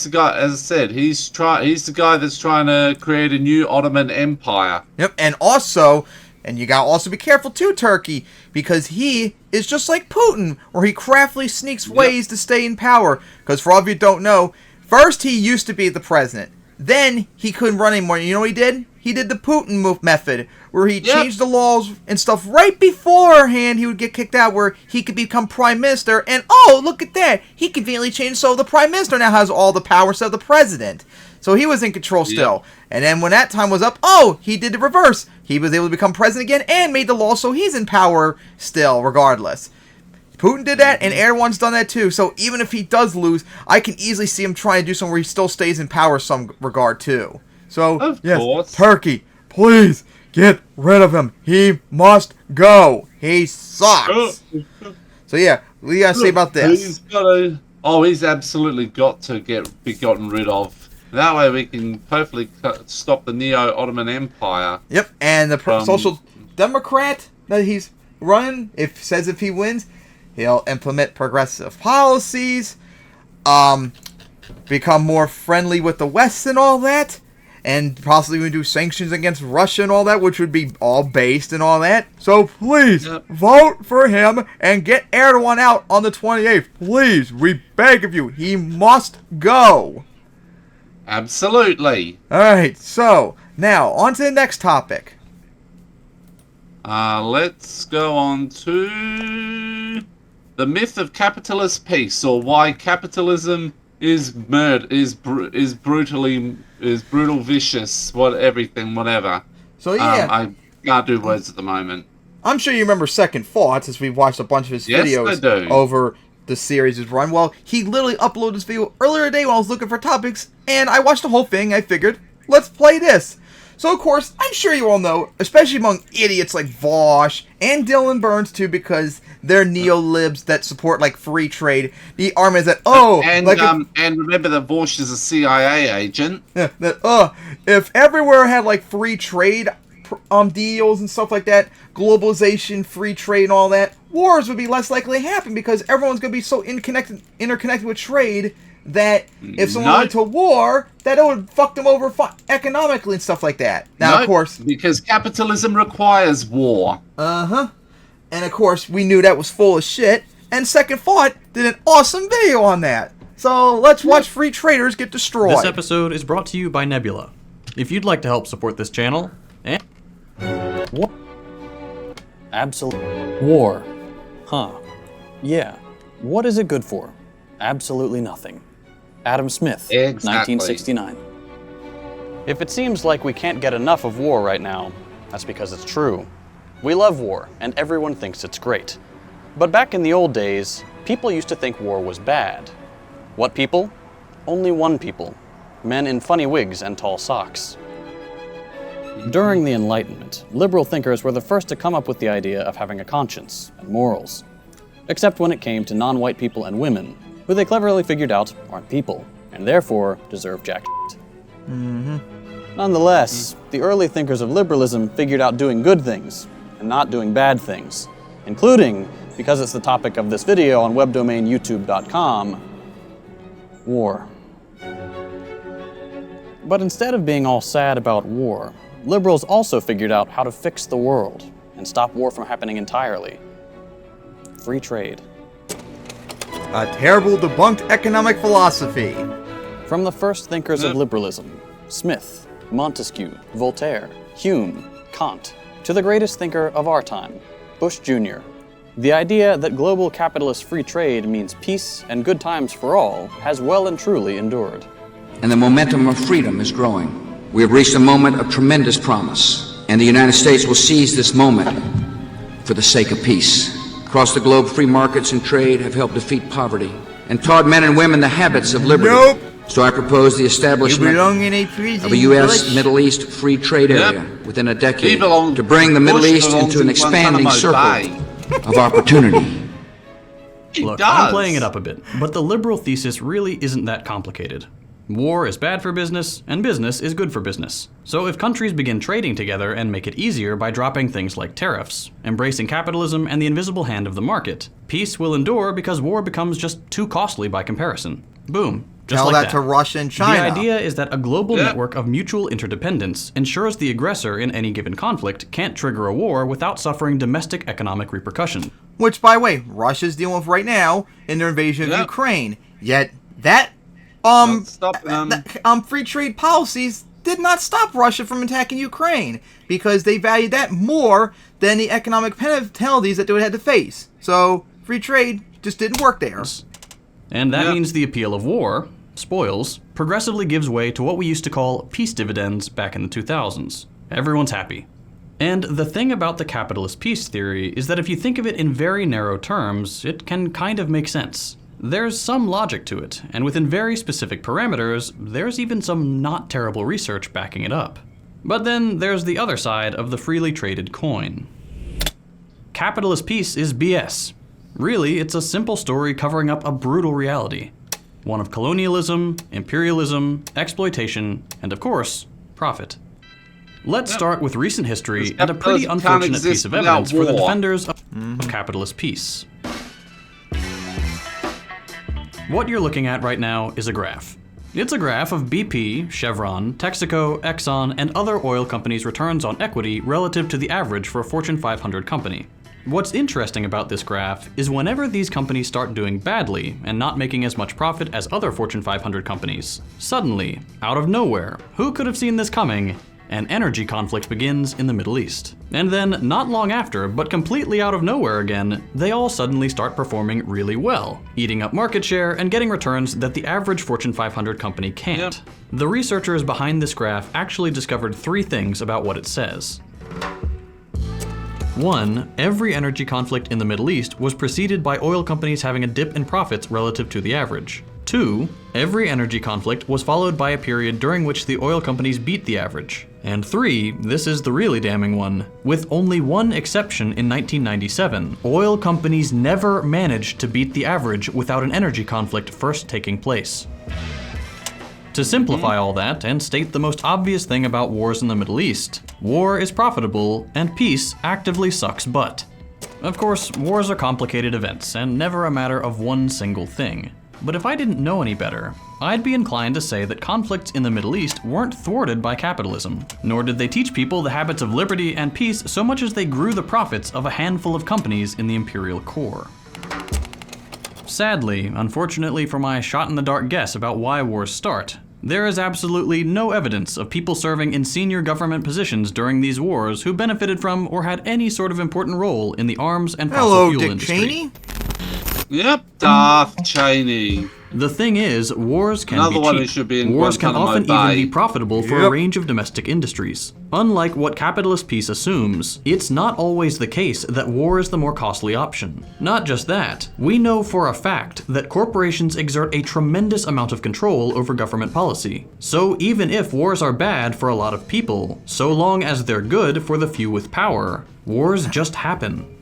the guy. As I said, he's the guy that's trying to create a new Ottoman Empire. Yep, and also, and you gotta also be careful too, Turkey, because he is just like Putin, where he craftily sneaks ways to stay in power. Because for all of you who don't know, first he used to be the president, then he couldn't run anymore. You know what he did? He did the Putin method, where he changed the laws and stuff right beforehand he would get kicked out, where he could become prime minister, and oh, look at that, he conveniently changed so the prime minister now has all the power instead of the president. So he was in control still. And then when that time was up, he did the reverse. He was able to become president again and made the law so he's in power still, regardless. Putin did that, and Erdogan's done that too. So even if he does lose, I can easily see him trying to do something where he still stays in power some regard too. So, yes, Turkey, please get rid of him. He must go. He sucks. So yeah, what do you gotta say about this? He's absolutely got to be gotten rid of. That way we can hopefully stop the Neo-Ottoman Empire. Yep, and the Social Democrat that he's running, if he wins, he'll implement progressive policies, become more friendly with the West and all that, and possibly even do sanctions against Russia and all that, which would be all based and all that. So please, vote for him and get Erdogan out on the 28th. Please, we beg of you. He must go. Absolutely. Alright, so, now, on to the next topic. Let's go on to the myth of capitalist peace, or why capitalism is brutal, vicious, whatever. So yeah, I can't do words at the moment. I'm sure you remember Second Thought, since we've watched a bunch of his videos over the series he's run. Well, he literally uploaded this video earlier today when I was looking for topics, and I watched the whole thing. I figured, let's play this. So, of course, I'm sure you all know, especially among idiots like Vosh and Dylan Burns, too, because they're neo-libs that support, like, free trade. The argument is that, and remember that Vosh is a CIA agent. Yeah, that, if everywhere had, like, free trade deals and stuff like that, globalization, free trade, and all that, wars would be less likely to happen because everyone's going to be so interconnected with trade that if someone went to war, that it would fuck them over economically and stuff like that. Now, of course, because capitalism requires war. And of course, we knew that was full of shit. And Second Thought did an awesome video on that. So let's watch free traders get destroyed. This episode is brought to you by Nebula. If you'd like to help support this channel, What? Absolute war. Huh. Yeah. What is it good for? Absolutely nothing. Adam Smith, exactly. 1969. If it seems like we can't get enough of war right now, that's because it's true. We love war, and everyone thinks it's great. But back in the old days, people used to think war was bad. What people? Only one people. Men in funny wigs and tall socks. During the Enlightenment, liberal thinkers were the first to come up with the idea of having a conscience and morals. Except when it came to non-white people and women, who they cleverly figured out aren't people, and therefore deserve jack shit. Nonetheless, the early thinkers of liberalism figured out doing good things and not doing bad things, including, because it's the topic of this video on webdomain youtube.com, war. But instead of being all sad about war, liberals also figured out how to fix the world and stop war from happening entirely. Free trade. A terrible debunked economic philosophy. From the first thinkers of liberalism, Smith, Montesquieu, Voltaire, Hume, Kant, to the greatest thinker of our time, Bush Jr., the idea that global capitalist free trade means peace and good times for all has well and truly endured. And the momentum of freedom is growing. We have reached a moment of tremendous promise, and the United States will seize this moment for the sake of peace. Across the globe, free markets and trade have helped defeat poverty and taught men and women the habits of liberty. Nope. So I propose the establishment of a U.S. Middle East free trade area within a decade to bring the Middle East into an expanding circle of opportunity. Look, I'm playing it up a bit, but the liberal thesis really isn't that complicated. War is bad for business, and business is good for business. So if countries begin trading together and make it easier by dropping things like tariffs, embracing capitalism and the invisible hand of the market, peace will endure because war becomes just too costly by comparison. Boom. Just Tell like that to Russia and China. The idea is that a global network of mutual interdependence ensures the aggressor in any given conflict can't trigger a war without suffering domestic economic repercussion. Which, by the way, Russia's dealing with right now in their invasion of Ukraine. Yet that free trade policies did not stop Russia from attacking Ukraine because they valued that more than the economic penalties that they would have to face. So free trade just didn't work there. And that means the appeal of war, spoils, progressively gives way to what we used to call peace dividends back in the 2000s. Everyone's happy. And the thing about the capitalist peace theory is that if you think of it in very narrow terms, it can kind of make sense. There's some logic to it, and within very specific parameters, there's even some not terrible research backing it up. But then there's the other side of the freely traded coin. Capitalist peace is BS. Really, it's a simple story covering up a brutal reality. One of colonialism, imperialism, exploitation, and of course, profit. Let's start with recent history and a pretty unfortunate piece of evidence for the defenders of capitalist peace. What you're looking at right now is a graph. It's a graph of BP, Chevron, Texaco, Exxon, and other oil companies' returns on equity relative to the average for a Fortune 500 company. What's interesting about this graph is whenever these companies start doing badly and not making as much profit as other Fortune 500 companies, suddenly, out of nowhere, who could have seen this coming? An energy conflict begins in the Middle East. And then, not long after, but completely out of nowhere again, they all suddenly start performing really well, eating up market share and getting returns that the average Fortune 500 company can't. The researchers behind this graph actually discovered 3 things about what it says. 1. Every energy conflict in the Middle East was preceded by oil companies having a dip in profits relative to the average. 2. Every energy conflict was followed by a period during which the oil companies beat the average. And 3, this is the really damning one, with only one exception in 1997, oil companies never managed to beat the average without an energy conflict first taking place. To simplify all that and state the most obvious thing about wars in the Middle East, war is profitable and peace actively sucks butt. Of course, wars are complicated events and never a matter of one single thing. But if I didn't know any better, I'd be inclined to say that conflicts in the Middle East weren't thwarted by capitalism, nor did they teach people the habits of liberty and peace so much as they grew the profits of a handful of companies in the imperial core. Sadly, unfortunately for my shot-in-the-dark guess about why wars start, there is absolutely no evidence of people serving in senior government positions during these wars who benefited from or had any sort of important role in the arms and fossil fuel industry. Cheney? Yep, Darth Cheney. The thing is, wars can Another one be who cheap. should be in Wars can Guantanamo often Bay. even be profitable for a range of domestic industries. Unlike what capitalist peace assumes, it's not always the case that war is the more costly option. Not just that, we know for a fact that corporations exert a tremendous amount of control over government policy. So even if wars are bad for a lot of people, so long as they're good for the few with power, wars just happen.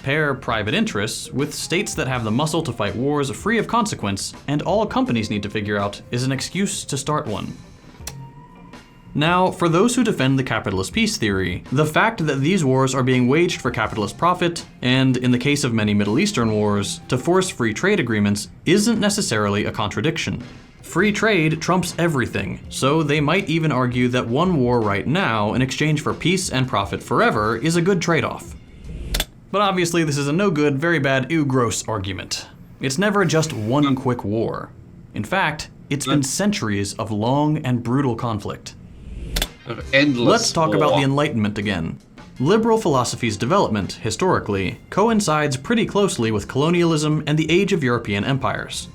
Pair private interests with states that have the muscle to fight wars free of consequence, and all companies need to figure out is an excuse to start one. Now, for those who defend the capitalist peace theory, the fact that these wars are being waged for capitalist profit, and in the case of many Middle Eastern wars, to force free trade agreements, isn't necessarily a contradiction. Free trade trumps everything, so they might even argue that one war right now in exchange for peace and profit forever is a good trade-off. But obviously this is a no good, very bad, ew gross argument. It's never just one quick war. In fact, it's been centuries of long and brutal conflict. Let's talk about the Enlightenment again. Liberal philosophy's development, historically, coincides pretty closely with colonialism and the age of European empires.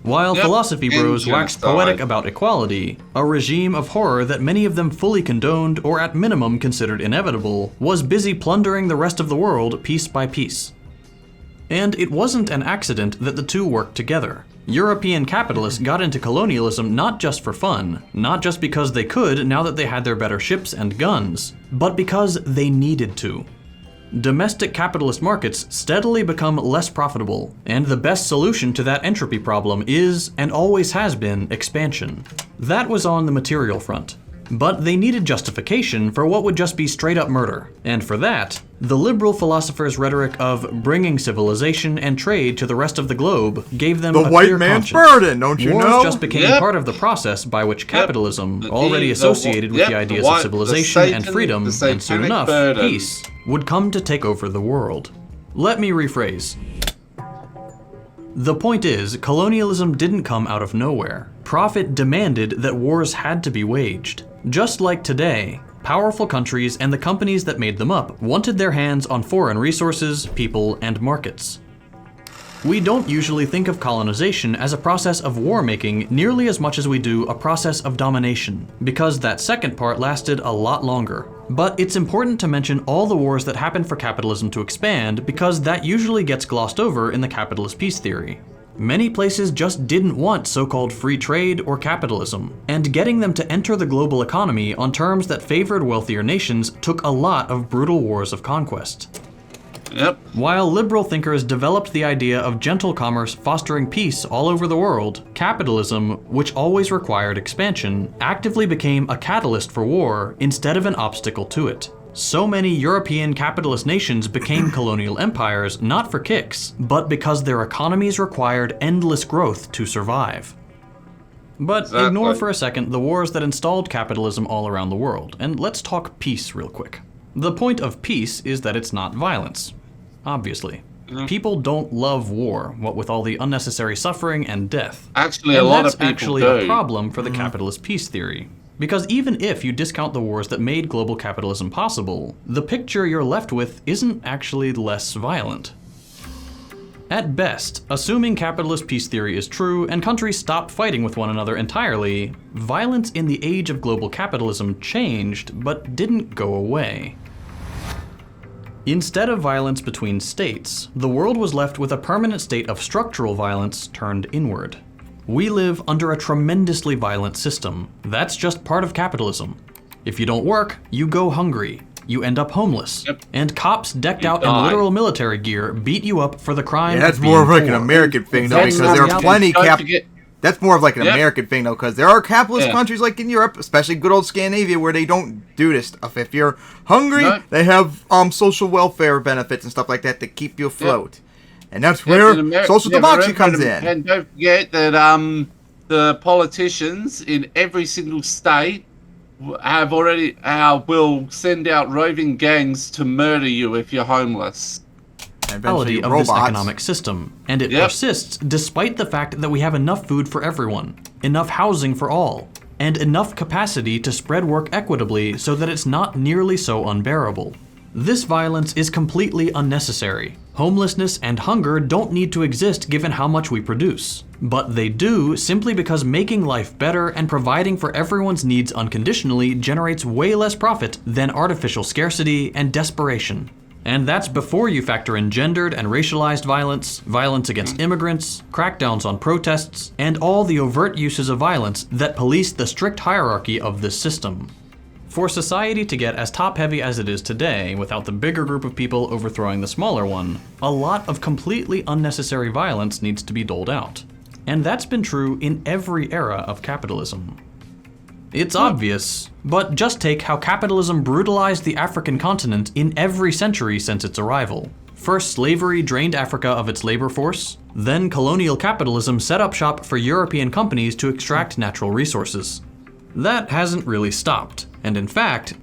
While philosophy bros waxed poetic about equality, a regime of horror that many of them fully condoned or at minimum considered inevitable was busy plundering the rest of the world piece by piece. And it wasn't an accident that the two worked together. European capitalists got into colonialism not just for fun, not just because they could now that they had their better ships and guns, but because they needed to. Domestic capitalist markets steadily become less profitable, and the best solution to that entropy problem is, and always has been, expansion. That was on the material front. But they needed justification for what would just be straight up murder. And for that, the liberal philosophers' rhetoric of bringing civilization and trade to the rest of the globe gave them a clear conscience. White man's burden, don't you know? Wars just became part of the process by which capitalism, already associated with the ideas of civilization and freedom, and soon enough, peace, would come to take over the world. Let me rephrase. The point is, colonialism didn't come out of nowhere. Profit demanded that wars had to be waged. Just like today, powerful countries and the companies that made them up wanted their hands on foreign resources, people, and markets. We don't usually think of colonization as a process of war-making nearly as much as we do a process of domination, because that second part lasted a lot longer. But it's important to mention all the wars that happened for capitalism to expand, because that usually gets glossed over in the capitalist peace theory. Many places just didn't want so-called free trade or capitalism, and getting them to enter the global economy on terms that favored wealthier nations took a lot of brutal wars of conquest. While liberal thinkers developed the idea of gentle commerce fostering peace all over the world, capitalism, which always required expansion, actively became a catalyst for war instead of an obstacle to it. So many European capitalist nations became colonial empires not for kicks, but because their economies required endless growth to survive. But ignore for a second the wars that installed capitalism all around the world, and let's talk peace real quick. The point of peace is that it's not violence. Obviously. People don't love war, what with all the unnecessary suffering and death. Actually, a lot of people do. That's actually a problem for the capitalist peace theory. Because even if you discount the wars that made global capitalism possible, the picture you're left with isn't actually less violent. At best, assuming capitalist peace theory is true and countries stop fighting with one another entirely, violence in the age of global capitalism changed, but didn't go away. Instead of violence between states, the world was left with a permanent state of structural violence turned inward. We live under a tremendously violent system. That's just part of capitalism. If you don't work, you go hungry. You end up homeless. And cops decked out in literal military gear beat you up for the crime of being more of like poor. an American thing though, because there are plenty That's more of like an American thing though, because there are capitalist countries like in Europe, especially good old Scandinavia, where they don't do this stuff. If you're hungry, they have social welfare benefits and stuff like that to keep you afloat. And that's where social democracy comes in. And don't forget that the politicians in every single state have already will send out roving gangs to murder you if you're homeless. Reality of this economic system, and it persists despite the fact that we have enough food for everyone, enough housing for all, and enough capacity to spread work equitably so that it's not nearly so unbearable. This violence is completely unnecessary. Homelessness and hunger don't need to exist given how much we produce. But they do simply because making life better and providing for everyone's needs unconditionally generates way less profit than artificial scarcity and desperation. And that's before you factor in gendered and racialized violence, violence against immigrants, crackdowns on protests, and all the overt uses of violence that police the strict hierarchy of this system. For society to get as top-heavy as it is today, without the bigger group of people overthrowing the smaller one, a lot of completely unnecessary violence needs to be doled out. And that's been true in every era of capitalism. It's obvious, but just take how capitalism brutalized the African continent in every century since its arrival. First, slavery drained Africa of its labor force. Then, colonial capitalism set up shop for European companies to extract natural resources. That hasn't really stopped, and in fact,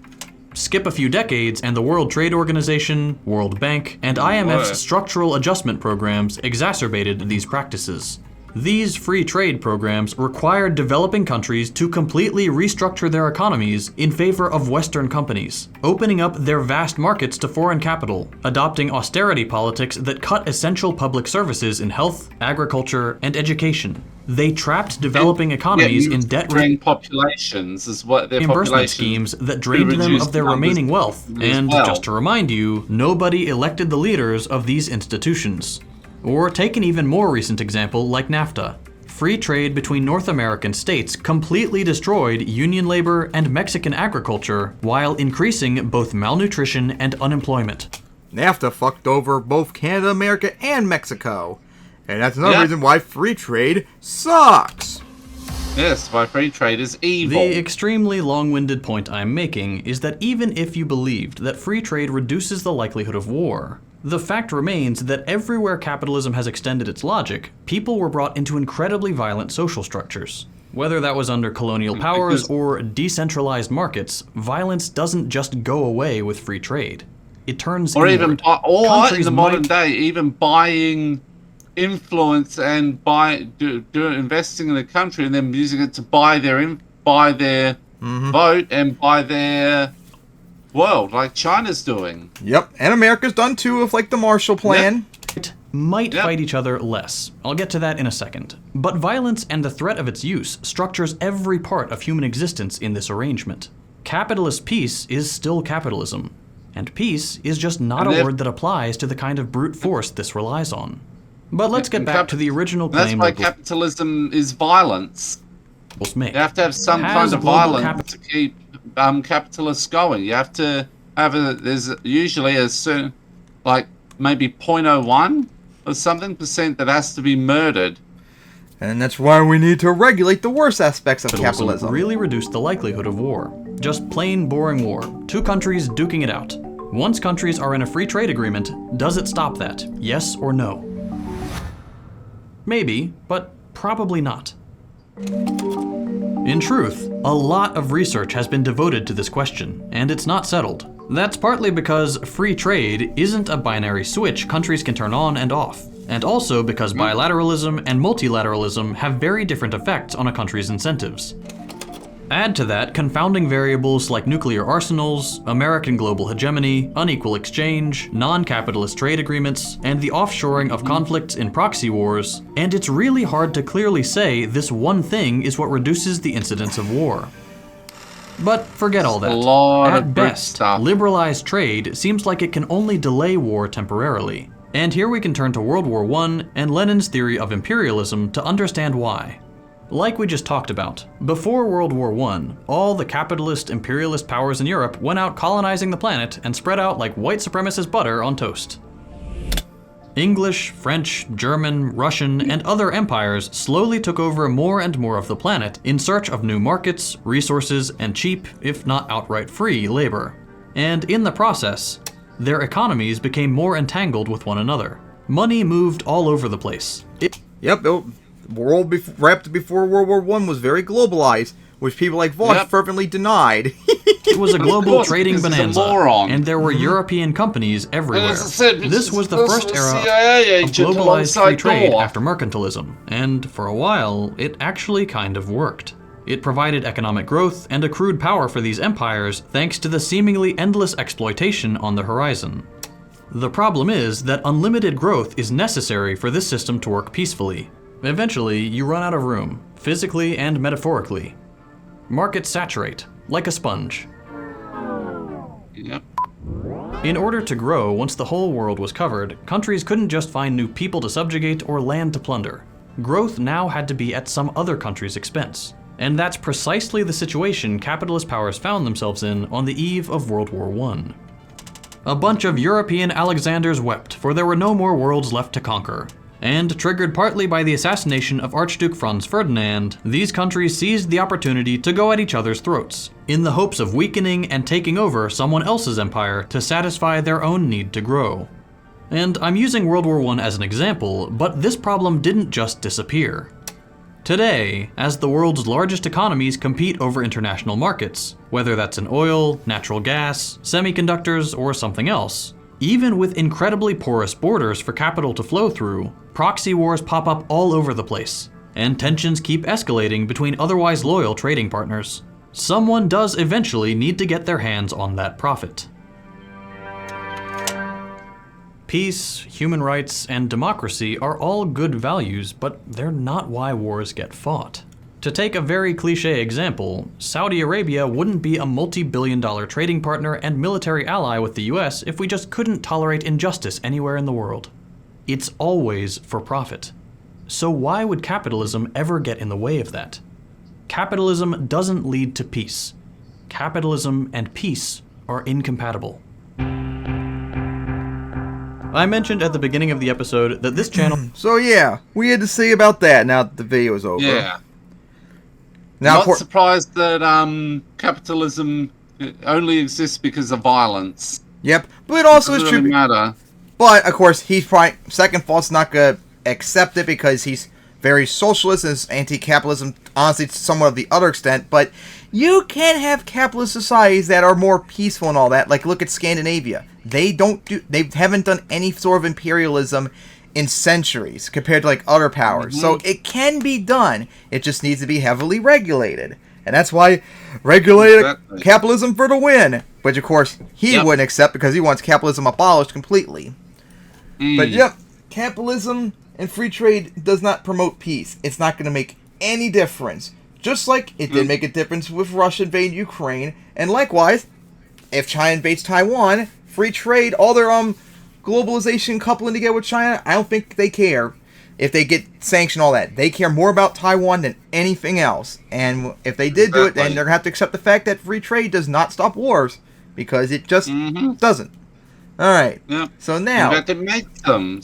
skip a few decades and the World Trade Organization, World Bank, and IMF's structural adjustment programs exacerbated these practices. These free trade programs required developing countries to completely restructure their economies in favor of Western companies, opening up their vast markets to foreign capital, adopting austerity politics that cut essential public services in health, agriculture, and education. They trapped developing economies in debt-ridden populations as what their reimbursement schemes that drained them of their remaining wealth. And just to remind you, nobody elected the leaders of these institutions. Or take an even more recent example like NAFTA. Free trade between North American states completely destroyed union labor and Mexican agriculture while increasing both malnutrition and unemployment. NAFTA fucked over both Canada, America, and Mexico. And that's another reason why free trade sucks. Yes, why free trade is evil. The extremely long-winded point I'm making is that even if you believed that free trade reduces the likelihood of war, the fact remains that everywhere capitalism has extended its logic, people were brought into incredibly violent social structures. Whether that was under colonial powers or decentralized markets, violence doesn't just go away with free trade. It turns inward. Even in the modern day, even buying influence and investing in a country and then using it to buy their vote and buy their world, like China's doing. Yep, and America's done too, with like the Marshall Plan. Might fight each other less. I'll get to that in a second. But violence and the threat of its use structures every part of human existence in this arrangement. Capitalist peace is still capitalism, and peace is just not a word that applies to the kind of brute force this relies on. But let's get back to the original claim. That's why capitalism is violence. You have to have some kind of violence to keep capitalists going. You have to have there's usually a certain, like maybe 0.01 or something % that has to be murdered. And that's why we need to regulate the worst aspects of capitalism. Really reduced the likelihood of war. Just plain boring war. Two countries duking it out. Once countries are in a free trade agreement, does it stop that? Yes or no? Maybe, but probably not. In truth, a lot of research has been devoted to this question, and it's not settled. That's partly because free trade isn't a binary switch countries can turn on and off, and also because bilateralism and multilateralism have very different effects on a country's incentives. Add to that confounding variables like nuclear arsenals, American global hegemony, unequal exchange, non-capitalist trade agreements, and the offshoring of conflicts in proxy wars, and it's really hard to clearly say this one thing is what reduces the incidence of war. But forget all that. At best, liberalized trade seems like it can only delay war temporarily. And here we can turn to World War I and Lenin's theory of imperialism to understand why. Like we just talked about, before World War I, all the capitalist, imperialist powers in Europe went out colonizing the planet and spread out like white supremacist butter on toast. English, French, German, Russian, and other empires slowly took over more and more of the planet in search of new markets, resources, and cheap, if not outright free, labor. And in the process, their economies became more entangled with one another. Money moved all over the place. World right before World War I was very globalized, which people like Voss fervently denied. It was a global trading bonanza, and there were European companies everywhere. This was the first era of globalized free trade after mercantilism, and for a while, it actually kind of worked. It provided economic growth and accrued power for these empires thanks to the seemingly endless exploitation on the horizon. The problem is that unlimited growth is necessary for this system to work peacefully. Eventually, you run out of room, physically and metaphorically. Markets saturate, like a sponge. Yep. In order to grow, once the whole world was covered, countries couldn't just find new people to subjugate or land to plunder. Growth now had to be at some other country's expense. And that's precisely the situation capitalist powers found themselves in on the eve of World War I. A bunch of European Alexanders wept, for there were no more worlds left to conquer. And triggered partly by the assassination of Archduke Franz Ferdinand, these countries seized the opportunity to go at each other's throats, in the hopes of weakening and taking over someone else's empire to satisfy their own need to grow. And I'm using World War I as an example, but this problem didn't just disappear. Today, as the world's largest economies compete over international markets, whether that's in oil, natural gas, semiconductors, or something else, even with incredibly porous borders for capital to flow through, proxy wars pop up all over the place, and tensions keep escalating between otherwise loyal trading partners. Someone does eventually need to get their hands on that profit. Peace, human rights, and democracy are all good values, but they're not why wars get fought. To take a very cliche example, Saudi Arabia wouldn't be a multi-billion-dollar trading partner and military ally with the US if we just couldn't tolerate injustice anywhere in the world. It's always for profit. So why would capitalism ever get in the way of that? Capitalism doesn't lead to peace. Capitalism and peace are incompatible. I mentioned at the beginning of the episode that this channel... So yeah, we had to see about that now that the video is over. Yeah. Now, Not surprised that capitalism only exists because of violence. Yep, but it also is Doesn't true. really matter. But of course, he's probably second fault's not gonna accept it because he's very socialist and is anti-capitalism. Honestly, to somewhat of the other extent. But you can have capitalist societies that are more peaceful and all that. Like look at Scandinavia. They haven't done any sort of imperialism in centuries compared to like other powers. Mm-hmm. So it can be done. It just needs to be heavily regulated. And that's why regulated capitalism for the win. Which of course he wouldn't accept because he wants capitalism abolished completely. But yep, capitalism and free trade does not promote peace. It's not going to make any difference. Just like it did make a difference with Russia invading Ukraine. And likewise, if China invades Taiwan, free trade, all their globalization coupling together with China, I don't think they care if they get sanctioned, all that. They care more about Taiwan than anything else. And if they did do it, then they're going to have to accept the fact that free trade does not stop wars. Because it just doesn't. Alright, so now... You got to make them.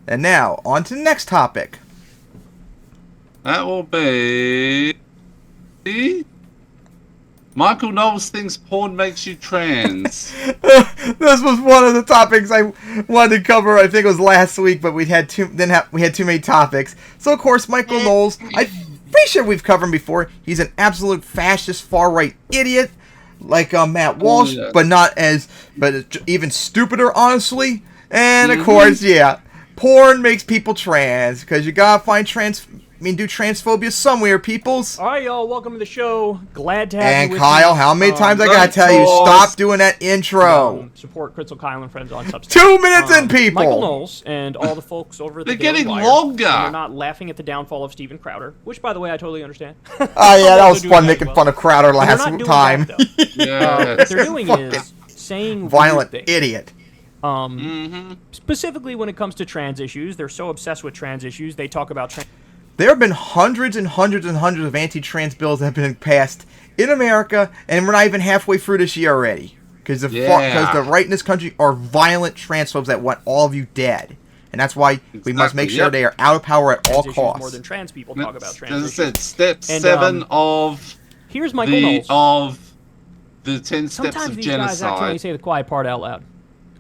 And now, on to the next topic. That will be... Michael Knowles thinks porn makes you trans. This was one of the topics I wanted to cover. I think it was last week, but we had too many topics. So of course, Michael Knowles, I'm pretty sure we've covered him before. He's an absolute fascist, far-right idiot, like Matt Walsh, but even stupider, honestly. And of course, porn makes people trans because you gotta find do transphobia somewhere, peoples. All right, y'all. Welcome to the show. Glad to have you And with Kyle, me. how many times I gotta tell you, stop doing that intro? Support Crystal Kyle and friends on Substack. 2 minutes in, people. Michael Knowles and all the folks over at the They're Daily getting Wire, longer. and they're not laughing at the downfall of Steven Crowder, which, by the way, I totally understand. Oh yeah, that was fun making fun of Crowder But they're last not doing time. that, though. What they're doing is saying Violent weird things. idiot. Specifically when it comes to trans issues, they're so obsessed with trans issues, they talk about trans... There have been hundreds and hundreds and hundreds of anti-trans bills that have been passed in America, and we're not even halfway through this year already. Because the right in this country are violent transphobes that want all of you dead. And that's why we must make sure they are out of power at all costs. More than trans people talk about trans As I issues. said, step 7 of... Here's Michael Knowles. Of the 10 steps Sometimes of these genocide. guys actually say the quiet part out loud.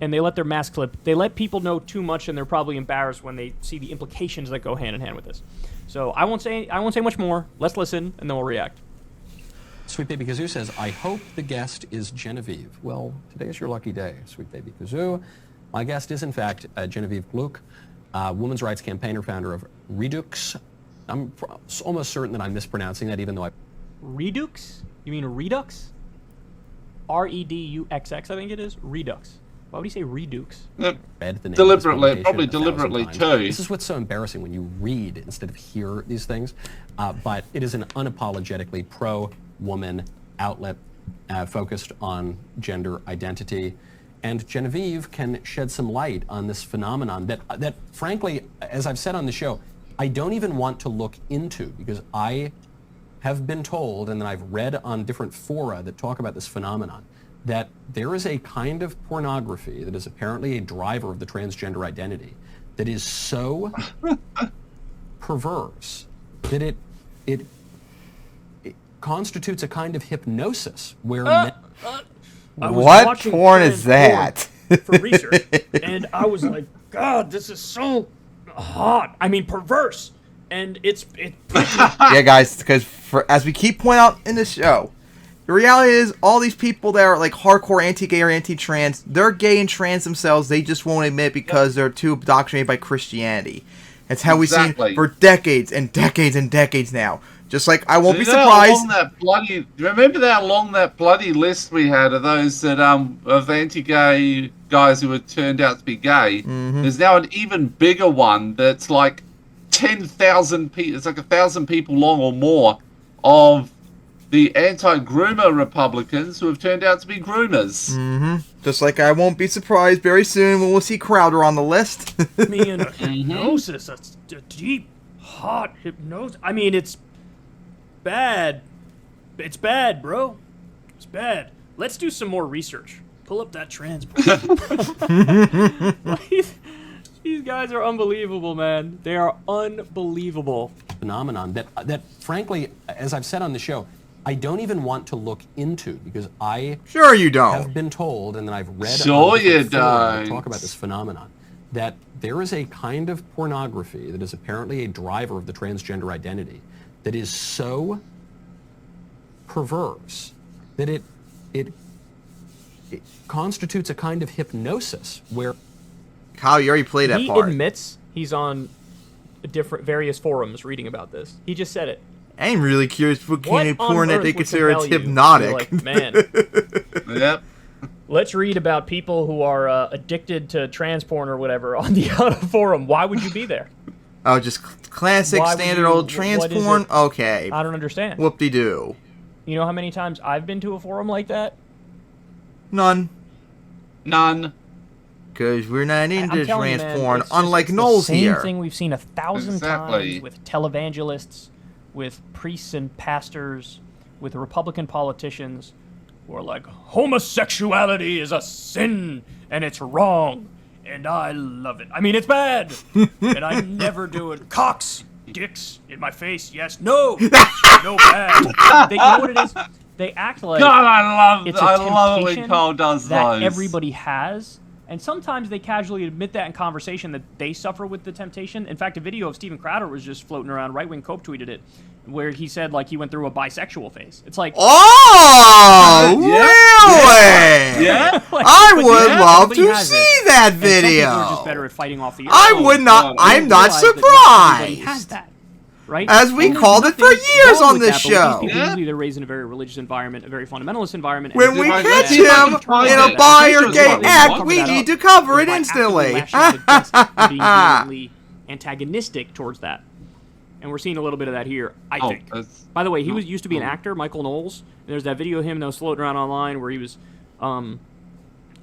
And they let their mask clip. They let people know too much, and they're probably embarrassed when they see the implications that go hand in hand with this. So I won't say much more. Let's listen, and then we'll react. Sweet Baby Kazoo says, I hope the guest is Genevieve. Well, today is your lucky day, Sweet Baby Kazoo. My guest is, in fact, Genevieve Gluck, women's rights campaigner, founder of Redux. I'm almost certain that I'm mispronouncing that, even though I... Redux? You mean Redux? REDUXX, I think it is. Redux. Why would he say Redux? Deliberately, probably deliberately too. This is what's so embarrassing when you read instead of hear these things. But it is an unapologetically pro-woman outlet focused on gender identity. And Genevieve can shed some light on this phenomenon that, frankly, as I've said on the show, I don't even want to look into, because I have been told, and then I've read on different fora that talk about this phenomenon, that there is a kind of pornography that is apparently a driver of the transgender identity that is so perverse that it constitutes a kind of hypnosis where I was What watching porn is that? for research, and I was like, God, this is so hot. I mean, perverse, and it's Yeah, guys, because as we keep pointing out in the show, the reality is all these people that are like hardcore anti-gay or anti-trans, they're gay and trans themselves. They just won't admit because they're too indoctrinated by Christianity. That's how we've seen for decades and decades and decades now. Just like I won't be surprised. Do you remember how long that bloody list we had of those that of anti-gay guys who had turned out to be gay? Mm-hmm. There's now an even bigger one that's like 10,000 people. It's like 1,000 people long or more of the anti-groomer Republicans who have turned out to be groomers. Mm-hmm. Just like I won't be surprised very soon when we'll see Crowder on the list. me in a hypnosis, a deep, hot hypnosis. I mean, it's bad. It's bad, bro. It's bad. Let's do some more research. Pull up that transport. These guys are unbelievable, man. They are unbelievable. Phenomenon that frankly, as I've said on the show, I don't even want to look into because I Sure you don't. have been told and then I've read Sure on you different forums that don't. talk about this phenomenon that there is a kind of pornography that is apparently a driver of the transgender identity that is so perverse that it constitutes a kind of hypnosis where Kyle, you already played that He part. admits he's on various forums reading about this. He just said it. I'm really curious what kind of What on porn that earth they would consider it's compel you? hypnotic. You're like, man, Yep. let's read about people who are addicted to trans porn or whatever on the forum. Why would you be there? Oh, just classic Why would standard you- old trans what is porn? it? Okay. I don't understand. Whoop-de-doo. You know how many times I've been to a forum like that? None. None. Because we're not into I'm telling you, trans man, porn, it's just- unlike it's the Knowles same here. thing we've seen 1,000 Exactly. times with televangelists, with priests and pastors, with Republican politicians who are like, homosexuality is a sin and it's wrong and I love it. I mean, it's bad and I never do it. Cocks, dicks in my face, yes, no, no bad. You know what it is? They act like God, I love it's a it when temptation Cole does that those. everybody has. And sometimes they casually admit that in conversation that they suffer with the temptation. In fact, a video of Steven Crowder was just floating around. Right Wing Cope tweeted it, where he said like he went through a bisexual phase. It's like, Oh, Yeah. really? Yeah? like, I but would yeah, love everybody to has see it. that And some people video. are just better at fighting off the. I would not. God. I'm not realize that not everybody has surprised. that, right? As we And there's called it for nothing years wrong on with this that, but with show. these people, Yeah. usually they're raised in a very religious environment, a very fundamentalist environment. When and we they're catch see if I him can find in it. a bi This or is gay what we act, want. we Cover that need up to cover it by actively instantly. lashing out against it and being vehemently antagonistic towards that. And we're seeing a little bit of that here, I think. By the way, he used to be an actor, Michael Knowles. And there's that video of him that was floating around online where he was,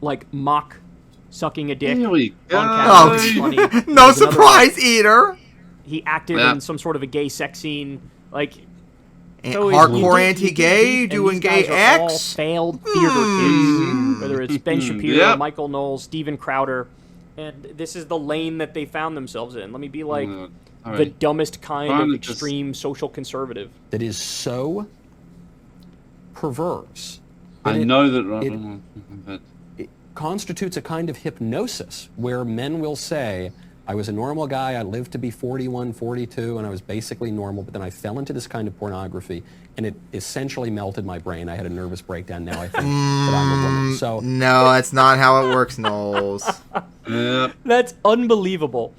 like, mock sucking a dick Here we go. on Oh, camera. It was funny. no There was another surprise either. He acted Yeah. in some sort of a gay sex scene, like And so hardcore you anti-gay dig deep, doing and gay these guys are all acts. failed theater kids, whether it's Ben Shapiro, Yep. Michael Knowles, Steven Crowder, and this is the lane that they found themselves in. Let me be like All the right. dumbest kind Fine, of just- extreme social conservative. that is so perverse I that know that, but it constitutes a kind of hypnosis where men will say, I was a normal guy, I lived to be 41, 42, and I was basically normal, but then I fell into this kind of pornography, and it essentially melted my brain. I had a nervous breakdown. Now I think that I'm a woman. So No, that's not how it works, Knowles. yeah. That's unbelievable.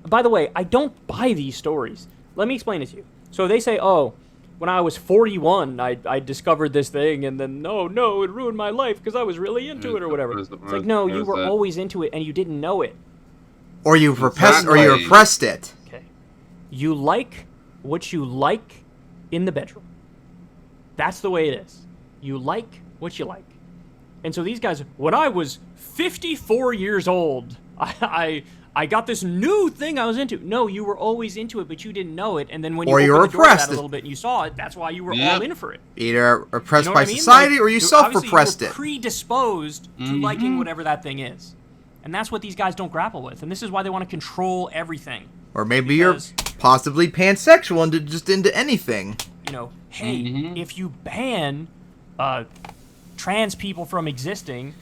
By the way, I don't buy these stories. Let me explain it to you. So they say, oh, when I was 41, I discovered this thing, and then, no, it ruined my life because I was really into it or whatever. It's like, no, you were always into it, and you didn't know it. Or you repressed it. Okay. You like what you like in the bedroom. That's the way it is. You like what you like. And so these guys, when I was 54 years old, I got this new thing I was into. No, you were always into it, but you didn't know it. And then when you Or you opened the door to repressed that a it. little bit and you saw it, that's why you were Yep. all in for it. Either repressed You know by what I mean? society Like, or you obviously self-repressed you were it. predisposed to liking whatever that thing is. And that's what these guys don't grapple with. And this is why they want to control everything. Or maybe you're possibly pansexual and just into anything. You know, hey, if you ban trans people from existing,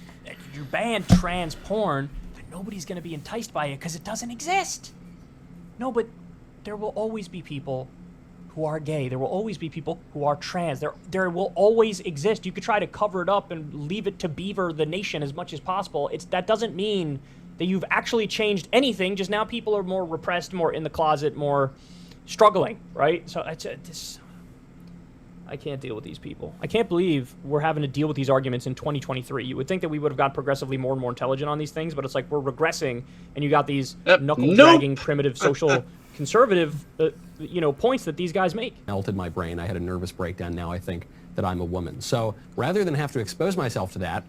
you ban trans porn, then nobody's going to be enticed by it because it doesn't exist. No, but there will always be people who are gay. There will always be people who are trans. There will always exist. You could try to cover it up and leave it to beaver the nation as much as possible. That doesn't mean that you've actually changed anything. Just now people are more repressed, more in the closet, more struggling, right? So I can't deal with these people. I can't believe we're having to deal with these arguments in 2023. You would think that we would have gotten progressively more and more intelligent on these things, but it's like we're regressing, and you got these knuckle-dragging, primitive, social, conservative, points that these guys make. Melted my brain. I had a nervous breakdown. Now I think that I'm a woman. So rather than have to expose myself to that,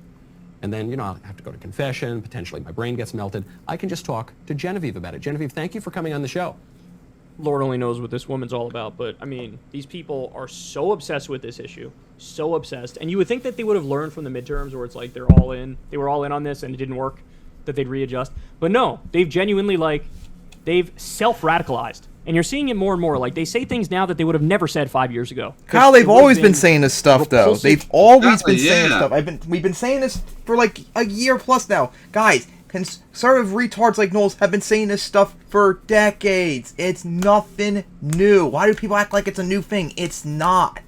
and then, I'll have to go to confession, potentially my brain gets melted, I can just talk to Genevieve about it. Genevieve, thank you for coming on the show. Lord only knows what this woman's all about, but I mean, these people are so obsessed with this issue, so obsessed, and you would think that they would have learned from the midterms where it's like they were all in on this and it didn't work, that they'd readjust. But no, they've genuinely they've self-radicalized, and you're seeing it more and more. Like, they say things now that they would have never said 5 years ago. Kyle, they've always been saying this stuff, though. They've always been saying this stuff. We've been saying this for like a year plus now, guys. Conservative retards like Knowles have been saying this stuff for decades. It's nothing new. Why do people act like it's a new thing? It's not.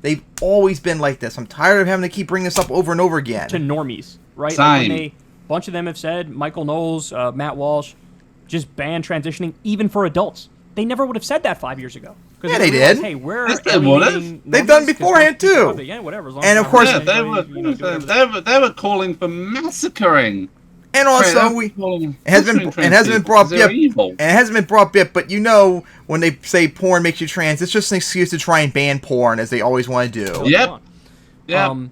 They've always been like this. I'm tired of having to keep bringing this up over and over again. To normies, right? Same. Like when a bunch of them have said, Michael Knowles, Matt Walsh, just ban transitioning even for adults. They never would have said that 5 years ago. Yeah, they did. Hey, we're They've done beforehand too. Yeah, whatever. And of course, they were calling for massacring. And also, it hasn't been brought up yet. It hasn't been brought up yet, but when they say porn makes you trans, it's just an excuse to try and ban porn, as they always want to do. Yep.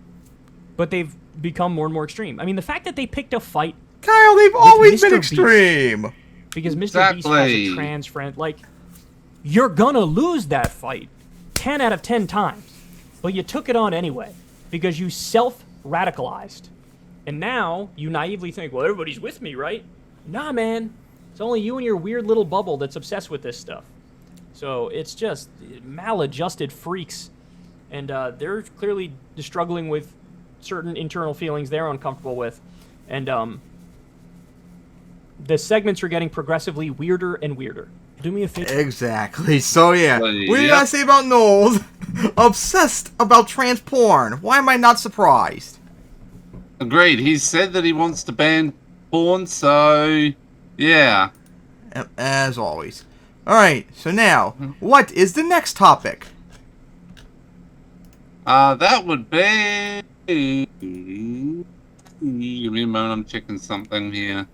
But they've become more and more extreme. I mean, the fact that they picked a fight. Kyle, they've always been extreme. Beast, because Mr. Beast has a trans friend. Like, you're gonna lose that fight 10 out of 10 times, but you took it on anyway because you self-radicalized. And now, you naively think, well, everybody's with me, right? Nah, man. It's only you and your weird little bubble that's obsessed with this stuff. So, it's just maladjusted freaks. And they're clearly struggling with certain internal feelings they're uncomfortable with. And the segments are getting progressively weirder and weirder. Do me a favor. Exactly. So, yeah. What do you gotta say about Knowles? Obsessed about trans porn. Why am I not surprised? Agreed. He said that he wants to ban porn, so yeah. As always. Alright, so now, what is the next topic? That would be... Give me a moment, I'm checking something here.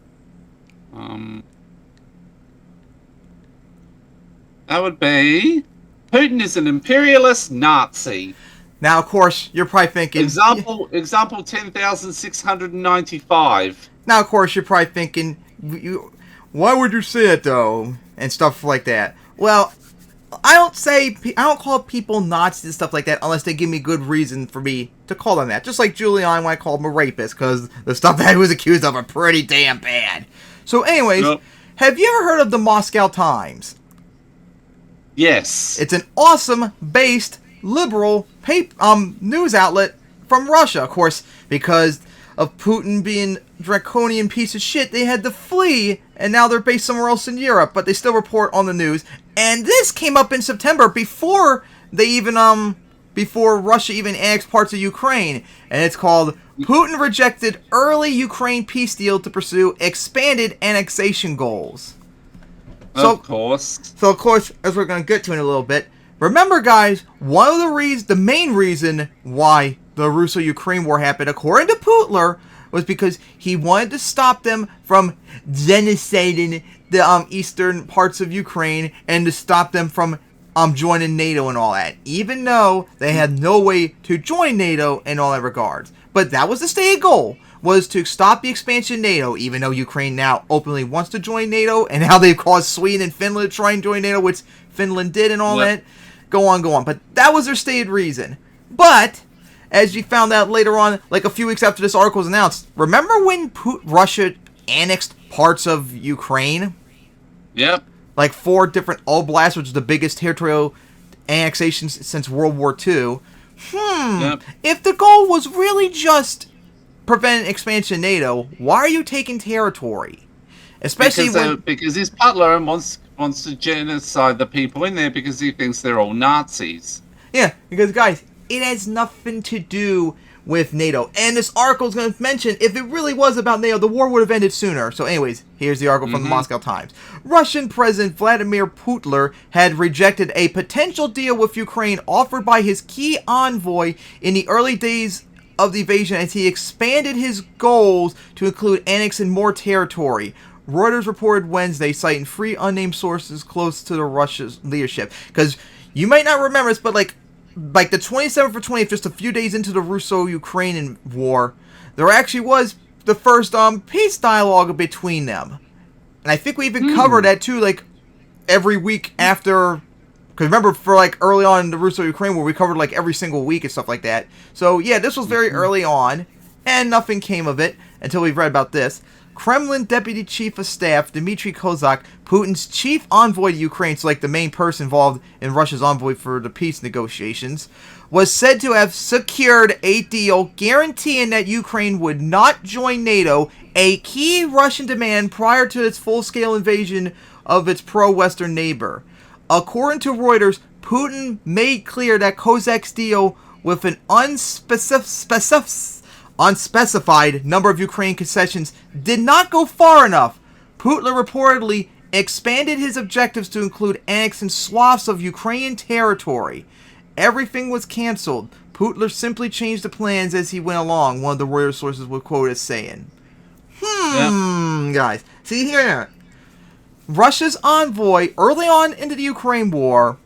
That would be... Putin is an imperialist Nazi. Now, of course, you're probably thinking... Example 10,695. Now, of course, you're probably thinking, why would you say it, though? And stuff like that. Well, I don't call people Nazis and stuff like that unless they give me good reason for me to call them that. Just like Giuliani when I called him a rapist, because the stuff that he was accused of are pretty damn bad. So, anyways, Have you ever heard of the Moscow Times? Yes. It's an awesome-based liberal news outlet from Russia, of course, because of Putin being a draconian piece of shit. They had to flee, and now they're based somewhere else in Europe, but they still report on the news. And this came up in September before Russia even annexed parts of Ukraine, and it's called "Putin Rejected Early Ukraine Peace Deal to Pursue Expanded Annexation Goals." Of course, as we're going to get to in a little bit. Remember, guys, the main reason why the Russo-Ukraine war happened, according to Putler, was because he wanted to stop them from genociding the eastern parts of Ukraine and to stop them from joining NATO and all that, even though they had no way to join NATO in all that regards. But that was the stated goal, was to stop the expansion of NATO, even though Ukraine now openly wants to join NATO, and how they've caused Sweden and Finland to try and join NATO, which Finland did and all that. Go on. But that was their stated reason. But, as you found out later on, like a few weeks after this article was announced, remember when Russia annexed parts of Ukraine. Yep. Like 4 different oblasts, which is the biggest territorial annexations since World War II. Yep. If the goal was really just prevent expansion of NATO, why are you taking territory? Especially because his butler wants to genocide the people in there because he thinks they're all Nazis. Yeah, because guys, it has nothing to do with NATO. And this article is going to mention, if it really was about NATO, the war would have ended sooner. So anyways, here's the article from the Moscow Times. Russian President Vladimir Putin had rejected a potential deal with Ukraine offered by his key envoy in the early days of the invasion as he expanded his goals to include annexing more territory. Reuters reported Wednesday, citing 3 unnamed sources close to the Russia's leadership. Because you might not remember this, but like the 27th or 20th, just a few days into the Russo-Ukrainian war, there actually was the first peace dialogue between them. And I think we even covered that too, like every week after. Because remember, for like early on in the Russo-Ukraine war, we covered like every single week and stuff like that. So yeah, this was very early on, and nothing came of it until we read about this. Kremlin Deputy Chief of Staff Dmitry Kozak, Putin's chief envoy to Ukraine, so like the main person involved in Russia's envoy for the peace negotiations, was said to have secured a deal guaranteeing that Ukraine would not join NATO, a key Russian demand prior to its full-scale invasion of its pro-Western neighbor. According to Reuters, Putin made clear that Kozak's deal with an unspecified number of Ukrainian concessions did not go far enough. Putin reportedly expanded his objectives to include annexing swaths of Ukrainian territory. Everything was cancelled. Putin simply changed the plans as he went along, one of the Reuters sources was quoted as saying. Guys. See here. Russia's envoy, early on into the Ukraine war,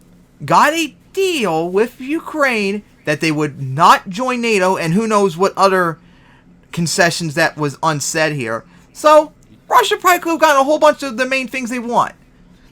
got a deal with Ukraine that they would not join NATO, and who knows what other concessions that was unsaid here. So, Russia probably could have gotten a whole bunch of the main things they want.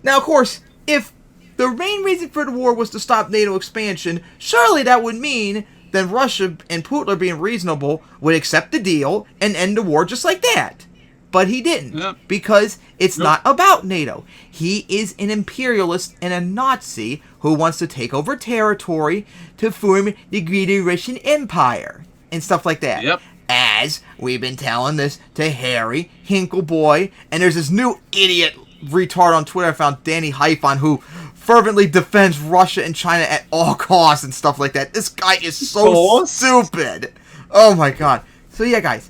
Now, of course, if the main reason for the war was to stop NATO expansion, surely that would mean that Russia and Putin, being reasonable, would accept the deal and end the war just like that. But he didn't, because it's not about NATO. He is an imperialist and a Nazi who wants to take over territory to form the greater Russian Empire and stuff like that. Yep. As we've been telling this to Harry Hinkleboy, and there's this new idiot retard on Twitter I found, Danny Hyphon, who fervently defends Russia and China at all costs and stuff like that. This guy is so stupid. Oh my god. So yeah, guys.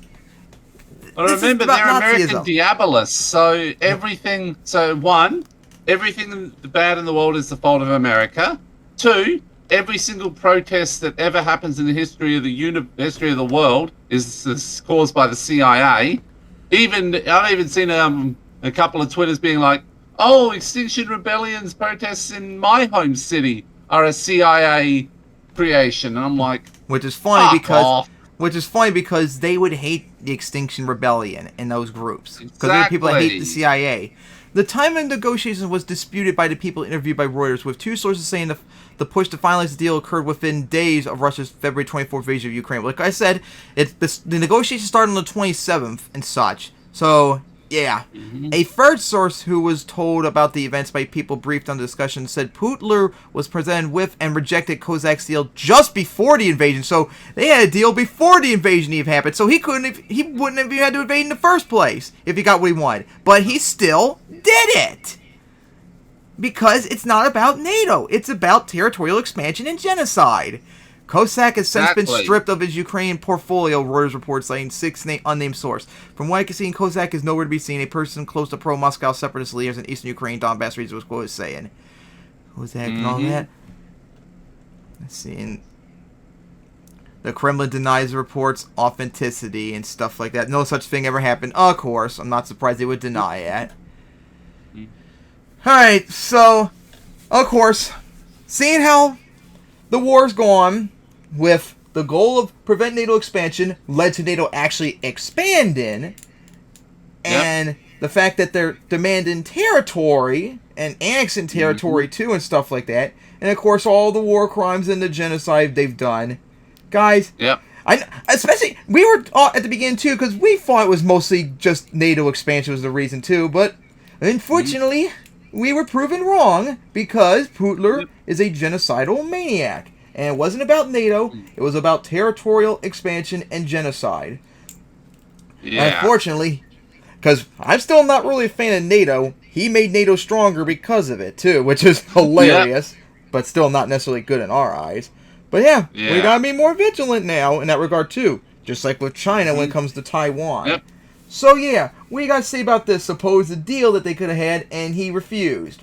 But remember, they're American diabolists, so everything... So, 1, everything bad in the world is the fault of America. 2, every single protest that ever happens in the history of the world is caused by the CIA. I've even seen a couple of Twitters being like, oh, Extinction Rebellion's protests in my home city are a CIA creation. And I'm like... Which is funny because they would hate the Extinction Rebellion in those groups. Because there are people that hate the CIA. The time of negotiations was disputed by the people interviewed by Reuters, with 2 sources saying the push to finalize the deal occurred within days of Russia's February 24th invasion of Ukraine. Like I said, the negotiations started on the 27th and such. So, yeah. A third source who was told about the events by people briefed on the discussion said Putin was presented with and rejected Kozak's deal just before the invasion. So they had a deal before the invasion even happened. So he wouldn't have even had to invade in the first place if he got what he wanted. But he still did it. Because it's not about NATO. It's about territorial expansion and genocide. Kozak has since been stripped of his Ukrainian portfolio, Reuters reports, citing 6 unnamed source. From what I can see, Kozak is nowhere to be seen. A person close to pro-Moscow separatist leaders in eastern Ukraine, Donbass region, was quoted saying. Kozak and all that. Let's see. The Kremlin denies the report's authenticity and stuff like that. No such thing ever happened. Of course, I'm not surprised they would deny it. Alright, so, of course, seeing how the war's gone, with the goal of prevent NATO expansion led to NATO actually expanding, and the fact that they're demanding territory and annexing territory too and stuff like that, and of course all the war crimes and the genocide they've done. Guys, Especially, we were at the beginning, too, because we thought it was mostly just NATO expansion was the reason, too, but unfortunately, we were proven wrong, because Putler is a genocidal maniac. And it wasn't about NATO, it was about territorial expansion and genocide. Yeah. Unfortunately, because I'm still not really a fan of NATO, he made NATO stronger because of it, too, which is hilarious, but still not necessarily good in our eyes. But yeah, we gotta be more vigilant now in that regard, too. Just like with China when it comes to Taiwan. Yep. So yeah, what do you guys say about this supposed deal that they could have had and he refused?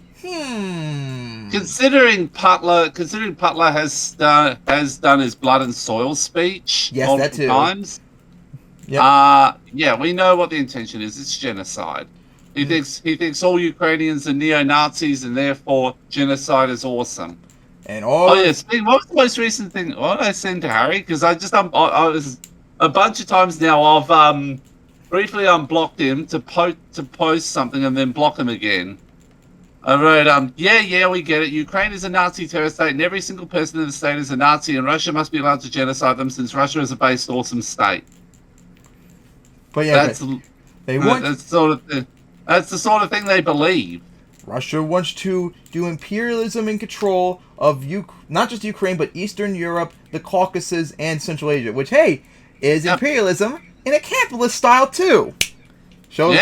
Considering Putler has done his blood and soil speech multiple times. Yep. Yeah, we know what the intention is. It's genocide. He thinks all Ukrainians are neo-Nazis and therefore genocide is awesome. And all. Oh yes. What was the most recent thing? What did I send to Harry? Because I was a bunch of times now. I've briefly unblocked him to post something and then block him again. I wrote, yeah, we get it. Ukraine is a Nazi terror state, and every single person in the state is a Nazi, and Russia must be allowed to genocide them since Russia is a based, awesome state. But yeah, that's the sort of thing they believe. Russia wants to do imperialism and control of not just Ukraine, but Eastern Europe, the Caucasus, and Central Asia, which, hey, is imperialism in a capitalist style, too. Shows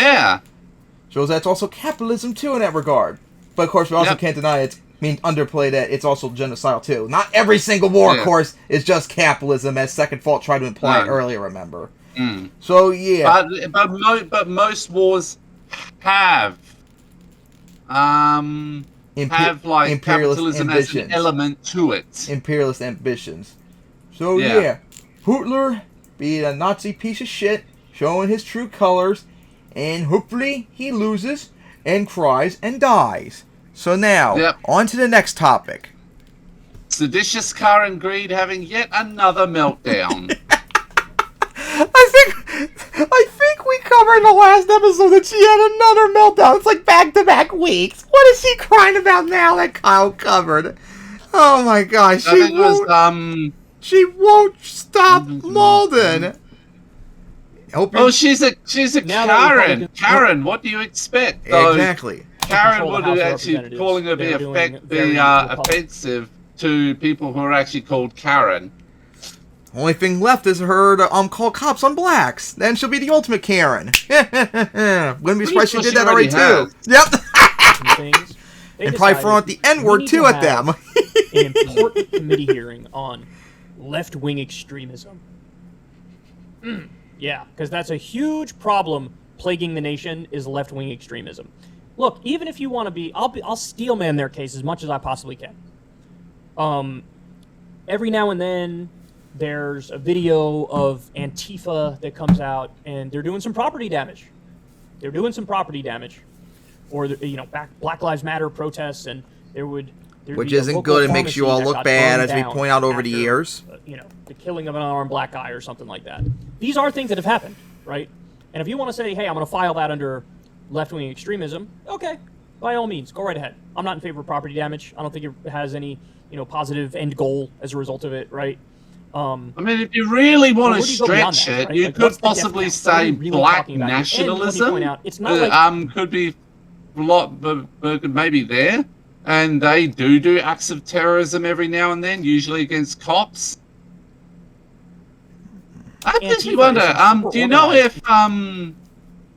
that's also capitalism, too, in that regard. But, of course, we also can't deny underplay that it's also genocidal, too. Not every single war, of course, is just capitalism, as Second Fault tried to imply earlier, remember. So, yeah. But most wars have capitalism as an element to it. Imperialist ambitions. So, yeah. Putler being a Nazi piece of shit, showing his true colors, and hopefully he loses and cries and dies. So now, on to the next topic. Seditious Karen Greed having yet another meltdown. I think we covered in the last episode that she had another meltdown. It's like back-to-back weeks. What is she crying about now that Kyle covered? Oh my gosh, she won't stop Malden. She's a Karen. Karen, what do you expect? Exactly. Karen would actually calling her be offensive to people who are actually called Karen. Only thing left is her to call cops on blacks. Then she'll be the ultimate Karen. Wouldn't be surprised she did that already too. Yep. And probably throwing out the N-word too at them. An important committee hearing on left-wing extremism. Yeah, because that's a huge problem plaguing the nation is left-wing extremism. Look, even if you want to be, I'll steel man their case as much as I possibly can. Every now and then, there's a video of Antifa that comes out, and they're doing some property damage. Or Black Lives Matter protests, and which isn't good. It makes you all look bad, as we point out over the years. The killing of an unarmed black guy or something like that. These are things that have happened, right? And if you want to say, hey, I'm going to file that under left-wing extremism, okay, by all means, go right ahead. I'm not in favor of property damage. I don't think it has any, positive end goal as a result of it, right? I mean, if you really want to stretch it, right? You could possibly say black nationalism could be a lot, maybe there. And they do acts of terrorism every now and then, usually against cops. I just wonder, do you know if, oh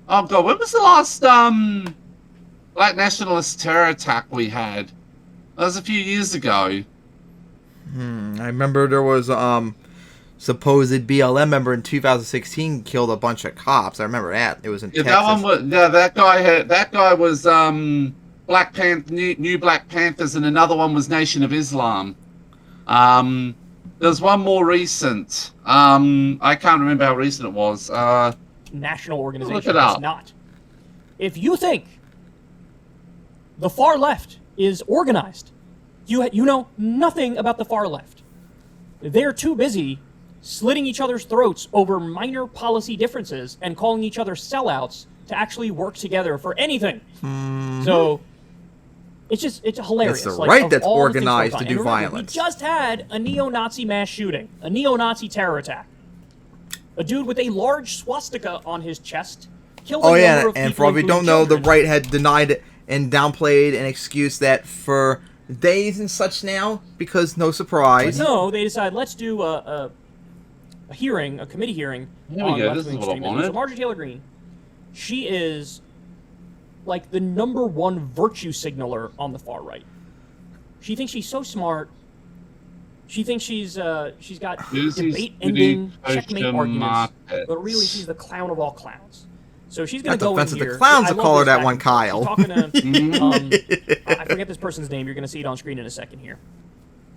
God, when was the last black nationalist terror attack we had? That was a few years ago. I remember there was supposed BLM member in 2016 killed a bunch of cops. I remember that. It was in Texas. That guy was Black Panther, New Black Panthers, and another one was Nation of Islam. There's one more recent. I can't remember how recent it was. National organization. Look it up. It's not. If you think the far left is organized, you know nothing about the far left. They're too busy slitting each other's throats over minor policy differences and calling each other sellouts to actually work together for anything. So it's hilarious. It's the right that's organized to do remember, violence. We just had a neo-Nazi mass shooting, a neo-Nazi terror attack. A dude with a large swastika on his chest killed Oh a yeah, number of and people, for all we including don't know, the children. right had denied and downplayed an excuse that for days and such now, because no surprise. No, they decided, let's do a hearing, a committee hearing Here we on go, this is left-wing what I extremism. wanted. So Marjorie Taylor Greene, she is like the #1 virtue signaler on the far right. She thinks she's so smart. She thinks she's got debate-ending checkmate arguments, but really she's the clown of all clowns. So she's going to That's go in offensive to here. clowns I to love call her this that back one, and forth. Kyle. She's talking to, I forget this person's name. You're going to see it on screen in a second here.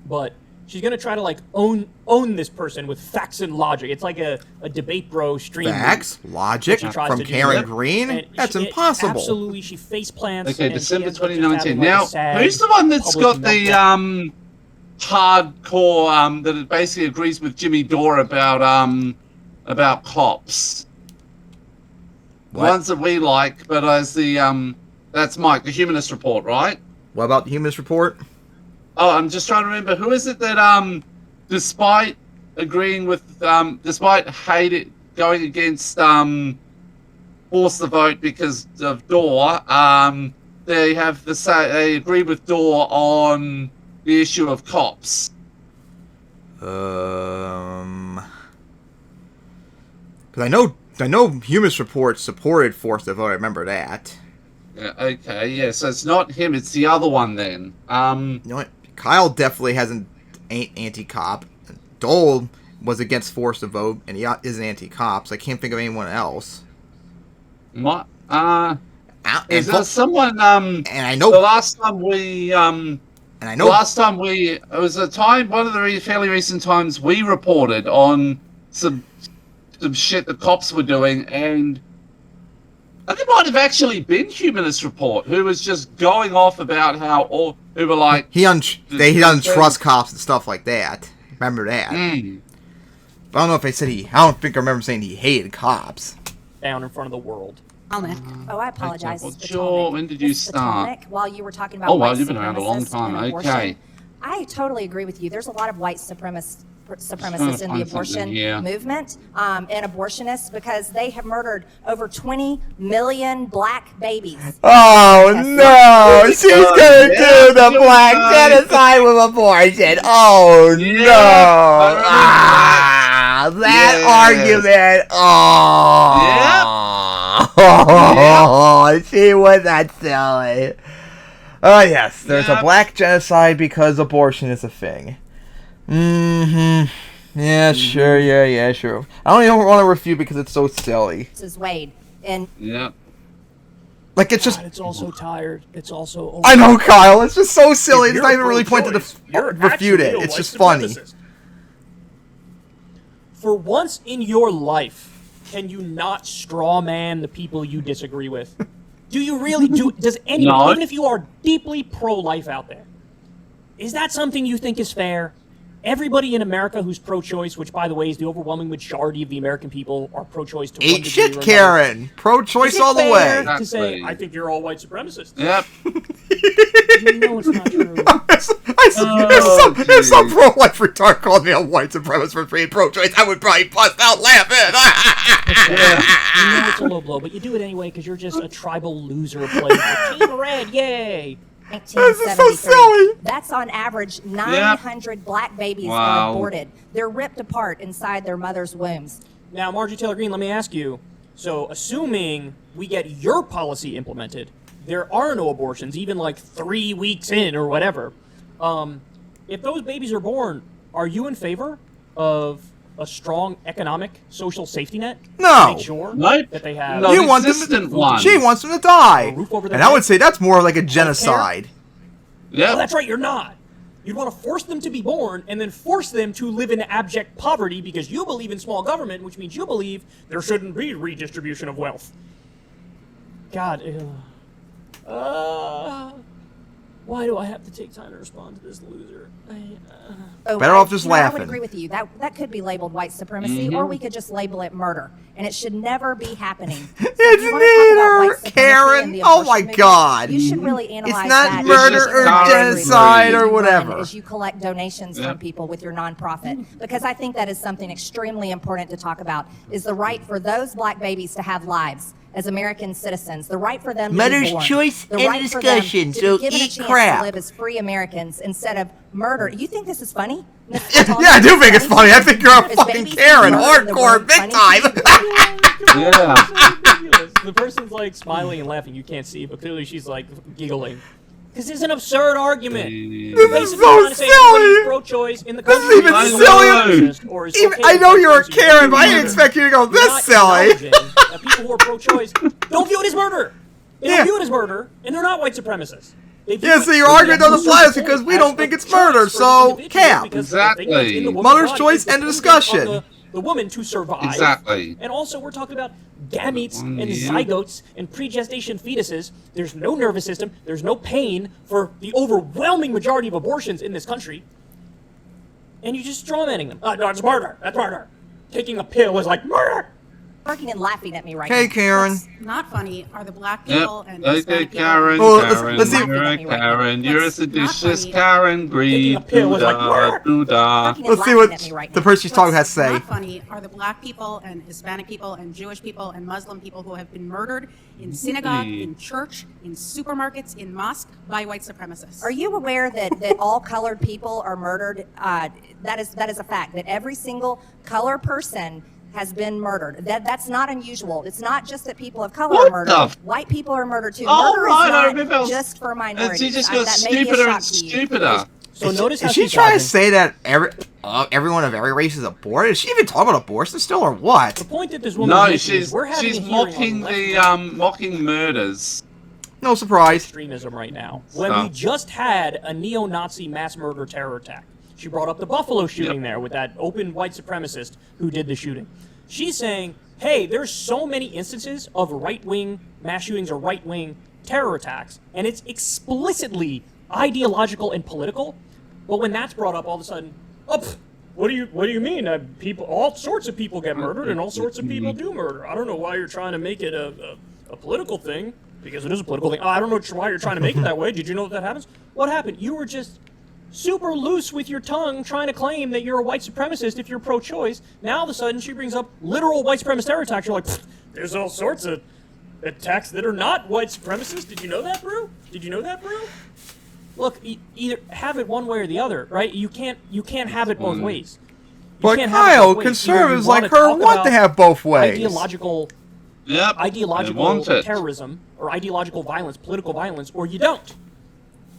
But she's going to try to like own this person with facts and logic. It's like a debate bro stream. Facts, logic She tries from to do Karen that. Green? And That's she- impossible. Absolutely, she face plants. Okay, and December she ends up just 2019. having, like, a Now, sad who's the one that's public got the meltdown. hardcore that basically agrees with Jimmy Dore about cops? The What? ones that we like, but as the that's Mike, the Humanist Report, right? What about the Humanist Report? Oh, I'm just trying to remember who is it that despite agreeing with despite going against force the vote because of Dore, they agree with Dore on the issue of cops. Because I know Humanist Report supported force the vote. I remember that. Yeah, okay, yeah, so it's not him, it's the other one then. You know what? Kyle definitely ain't anti-cop. Dole was against force the vote, and he is an anti-cop. So I can't think of anyone else. What? And Is there someone and I know, the last time we and I the know, last time it was a time, one of the fairly recent times we reported on some shit the cops were doing, and I think it might have actually been Humanist Report who was just going off about how who were like he doesn't trust cops and stuff like that. Remember that? But I don't know if they said I don't think I remember saying he hated cops. Down in front of the world. Oh, I apologize. Well, It's sure, Potomac. when did you It's start? Potomac. While you were talking about Oh, wow, white you've been around a long supremacists time. and abortion, Okay. I totally agree with you. There's a lot of white supremacists in the find something abortion here. movement and abortionists because they have murdered over 20 million black babies. Oh Yes. no! She's gonna Yeah, do the black genocide. genocide with abortion. Oh Yeah, no! I remember That Yes. argument. Oh, she was that silly. Oh yes, there's a Yep. black genocide because abortion is a thing. Yeah, sure. Yeah, sure. I don't even want to refute because it's so silly. This is Wade. And Yeah. Like it's just. God, it's also tired. It's also. I know, Kyle. It's just so silly. If It's you're not even really pointed to pro-choice, you're refute it. actually a It's white just funny. supremacist. For once in your life, can you not straw man the people you disagree with? Do you really do? Does anyone, No. even if you are deeply pro-life out there, is that something you think is fair? Everybody in America who's pro-choice, which by the way is the overwhelming majority of the American people, are pro-choice to one Eat degree shit, or another. Karen. Is Pro-choice it all the fair way. to say, Exactly. I think you're all white supremacists? Yep. You know it's not true. If some pro-life retard called me a white supremacist for being pro-choice, I would probably bust out laughing. You know it's a low blow, but you do it anyway because you're just a tribal loser playing for Team Red. Yay! 1973. silly. That's on average 900 black babies Wow. are aborted. They're ripped apart inside their mother's wombs. Now, Marjorie Taylor Greene, let me ask you. So, assuming we get your policy implemented, there are no abortions, even like 3 weeks in or whatever. If those babies are born, are you in favor of a strong economic, social safety net? No. To make sure Nope. that they have. No. You want them existent to, ones. She wants them to die. A roof over their And I would head. say that's more like a genocide. Yep. Oh, that's right, you're not. You'd want to force them to be born and then force them to live in abject poverty because you believe in small government, which means you believe there shouldn't be redistribution of wealth. God. Why do I have to take time to respond to this loser? Better off just I would laughing. agree with you. That could be labeled white supremacy, or we could just label it murder, and it should never be happening. So if you wanna talk about white supremacy Karen. and the Oh abortion my movement, God. You should really analyze It's that. not murder It's or just genocide or You run whatever. As you collect donations from people with your nonprofit, because I think that is something extremely important to talk about, is the right for those black babies to have lives as American citizens, the right for them to Mother's be born, choice the and right for them discussion, to so be given a eat chance crap. to live as free Americans instead of murder. You think this is funny? Yeah, I do think it's funny. I think you're a Is fucking babies Karen, being murdered in the hardcore, womb big funny time. to you? Yeah. The person's like smiling and laughing. You can't see, but clearly she's like giggling. This is an absurd argument. This is Basically so trying to say everybody's silly. pro-choice in the This country. is even is sillier. racist or is Even, okay I with know white you're a person Karen, but I doing didn't murder. expect you to go You're this not silly. acknowledging that people who are pro-choice don't view it as murder. They don't Yeah. view it as murder, and they're not white supremacists. They view Yeah, it so your as argument doesn't apply to us as because we a don't think it's choice murder, for the so individual, cap. because the thing that's in the woman's Mother's body choice, is the end of freedom of discussion. the woman to survive. Exactly. And also, we're talking about gametes and Yeah. zygotes and pregestation fetuses. There's no nervous system. There's no pain for the overwhelming majority of abortions in this country. And you're just strawmanning them. No, it's murder. That's murder. Taking a pill is like murder. Working and laughing at me right Okay, now. Karen. What's not funny are the black Yep. people and Okay, Hispanic people. Karen, Oh, Karen, let's see. you're a Karen, you're a What's not seditious funny- Karen, greed, Taking a pill is like murder. doodah. Working and Let's see laughing what at me right the now. person she's talking has to What's say. not funny are the black people and Hispanic people and Jewish people and Muslim people who have been murdered in synagogue, in church, in supermarkets, in mosque by white supremacists. Are you aware that all colored people are murdered? That is a fact. That every single color person has been murdered. That's not unusual. It's not just that people of color What are murdered. the White people are murdered too. Oh, Murder right, I is not remember. just for And minorities. she just got that may be a stupider shock and to you. stupider. So notice how Is she she's trying to dodging. say that everyone of every race is aborted? Is she even talking about abortion still, or what? The point that this woman No, is making is she's we're having she's a hearing on mocking the left-wing mocking murders. No surprise. extremism right now. When Stop. we just had a neo-Nazi mass murder terror attack. She brought up the Buffalo shooting there with that open white supremacist who did the shooting. She's saying, hey, there's so many instances of right-wing mass shootings or right-wing terror attacks, and it's explicitly ideological and political. But when that's brought up, all of a sudden, what do you mean? People, all sorts of people get murdered, and all sorts of people do murder. I don't know why you're trying to make it a political thing, because it is a political thing. I don't know why you're trying to make it that way. Did you know that happens? What happened? You were just super loose with your tongue trying to claim that you're a white supremacist if you're pro-choice. Now all of a sudden she brings up literal white supremacist terror attacks. You're like, there's all sorts of attacks that are not white supremacist. Did you know that, bro? Did you know that, bro? Look, either have it one way or the other, right? You can't have it both ways. You But can't have it Kyle, both ways. Either conservatives you wanna like her talk want to about have both ways. ideological Yep. ideological terrorism or ideological violence, political violence, or you don't.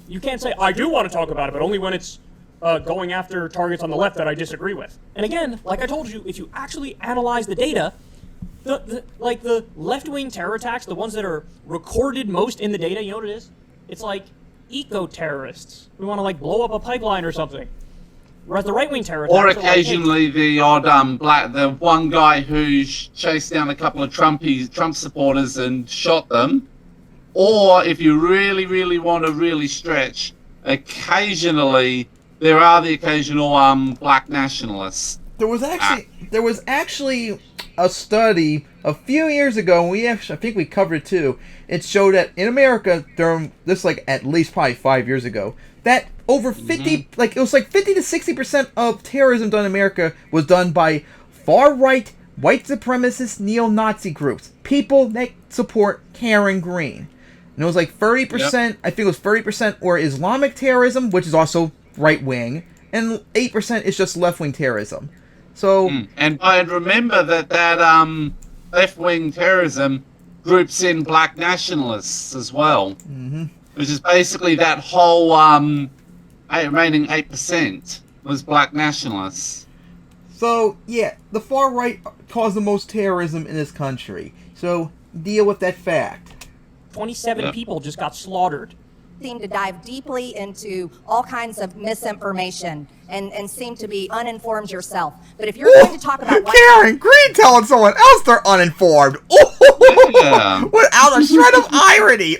You can't say, I do want to talk about it, but only when it's going after targets on the left that I disagree with. And again, like I told you, if you actually analyze the data, the left-wing terror attacks, the ones that are recorded most in the data, you know what it is? It's like eco-terrorists. We want to like blow up a pipeline or something. Whereas the right-wing terror attacks Or are like, hey, occasionally the odd the one guy who chased down a couple of Trump supporters and shot them. Or if you really, really want to really stretch, occasionally there are the occasional black nationalists. There was actually a study a few years ago, and I think we covered it too. It showed that in America during this, like at least probably 5 years ago, that over 50, like it was like 50 to 60% of terrorism done in America was done by far right white supremacist neo-Nazi groups, people that support Karen Green. And it was like 30%, I think it was 30% were Islamic terrorism, which is also right wing, and 8% is just left wing terrorism. So and remember that left wing terrorism groups in black nationalists as well, which is basically that whole remaining 8% was black nationalists. So, yeah, the far right caused the most terrorism in this country. So, deal with that fact. 27 people just got slaughtered. To dive deeply into all kinds of misinformation and seem to be uninformed yourself. But if you're going to talk about Karen Green telling someone else they're uninformed. Yeah. Without a shred of irony.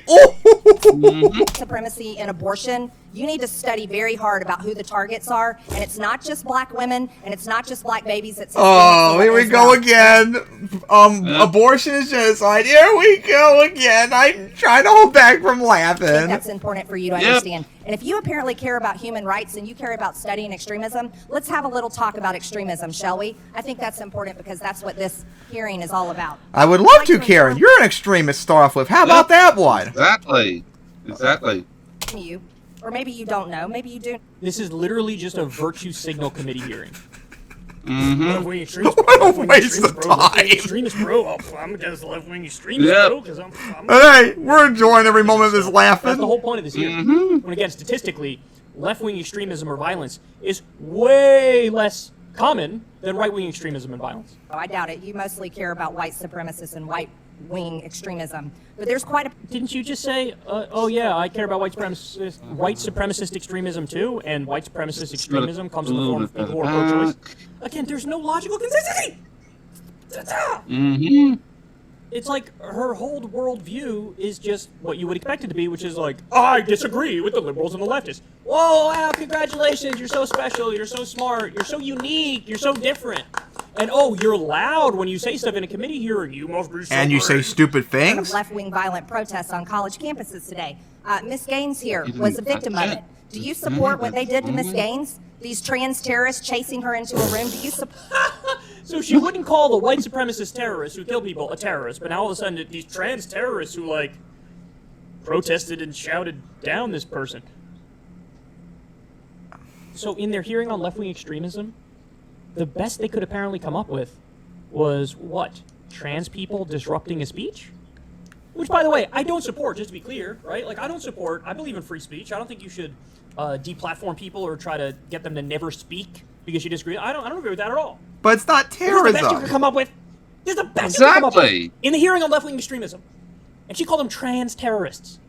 white supremacy and abortion, you need to study very hard about who the targets are, and it's not just black women, and it's not just black babies. It's here we go again. Abortion is genocide. Here we go again. I'm trying to hold back from laughing. I think that's important for you to understand. And if you apparently care about human rights and you care about studying extremism, let's have a little talk about extremism, shall we? I think that's important because that's what this hearing is all about. I would love to, Karen. You're an extremist to start off with. How about that one? Exactly. You, or maybe you don't know. Maybe you do. This is literally just a virtue signal committee hearing. Left-wing extremist, what a waste of time. Extremist, bro. I'm against left-wing extremist, bro. Because I'm hey, we're enjoying every moment of this laughing. That's the whole point of this hearing. When again, statistically, left-wing extremism or violence is way less common than right-wing extremism and violence. Oh, I doubt it. You mostly care about white supremacists and white-wing extremism. But there's quite a... Didn't you just say, oh yeah, I care about white supremacist extremism too, and white supremacist extremism comes in the form of people who are pro-choice? Again, there's no logical consistency! It's like her whole worldview is just what you would expect it to be, which is like, I disagree with the liberals and the leftists. Whoa, wow, congratulations, you're so special, you're so smart, you're so unique, you're so different. And oh, you're loud when you say stuff in a committee hearing. You must be so And you say stupid things? Left-wing violent protests on college campuses today. Miss Gaines here was a victim of it. Do you support what they did to Miss Gaines? These trans terrorists chasing her into a room? Do you support... So she wouldn't call the white supremacist terrorists who kill people a terrorist, but now all of a sudden these trans terrorists who, like, protested and shouted down this person. So in their hearing on left-wing extremism, the best they could apparently come up with was, what? Trans people disrupting a speech? Which, by the way, I don't support, just to be clear, right? Like, I believe in free speech. I don't think you should deplatform people or try to get them to never speak because you disagree. I don't agree with that at all. But it's not terrorism. This is the best you could come up with. This is the best you could come up with in the hearing on left-wing extremism. And she called them trans terrorists.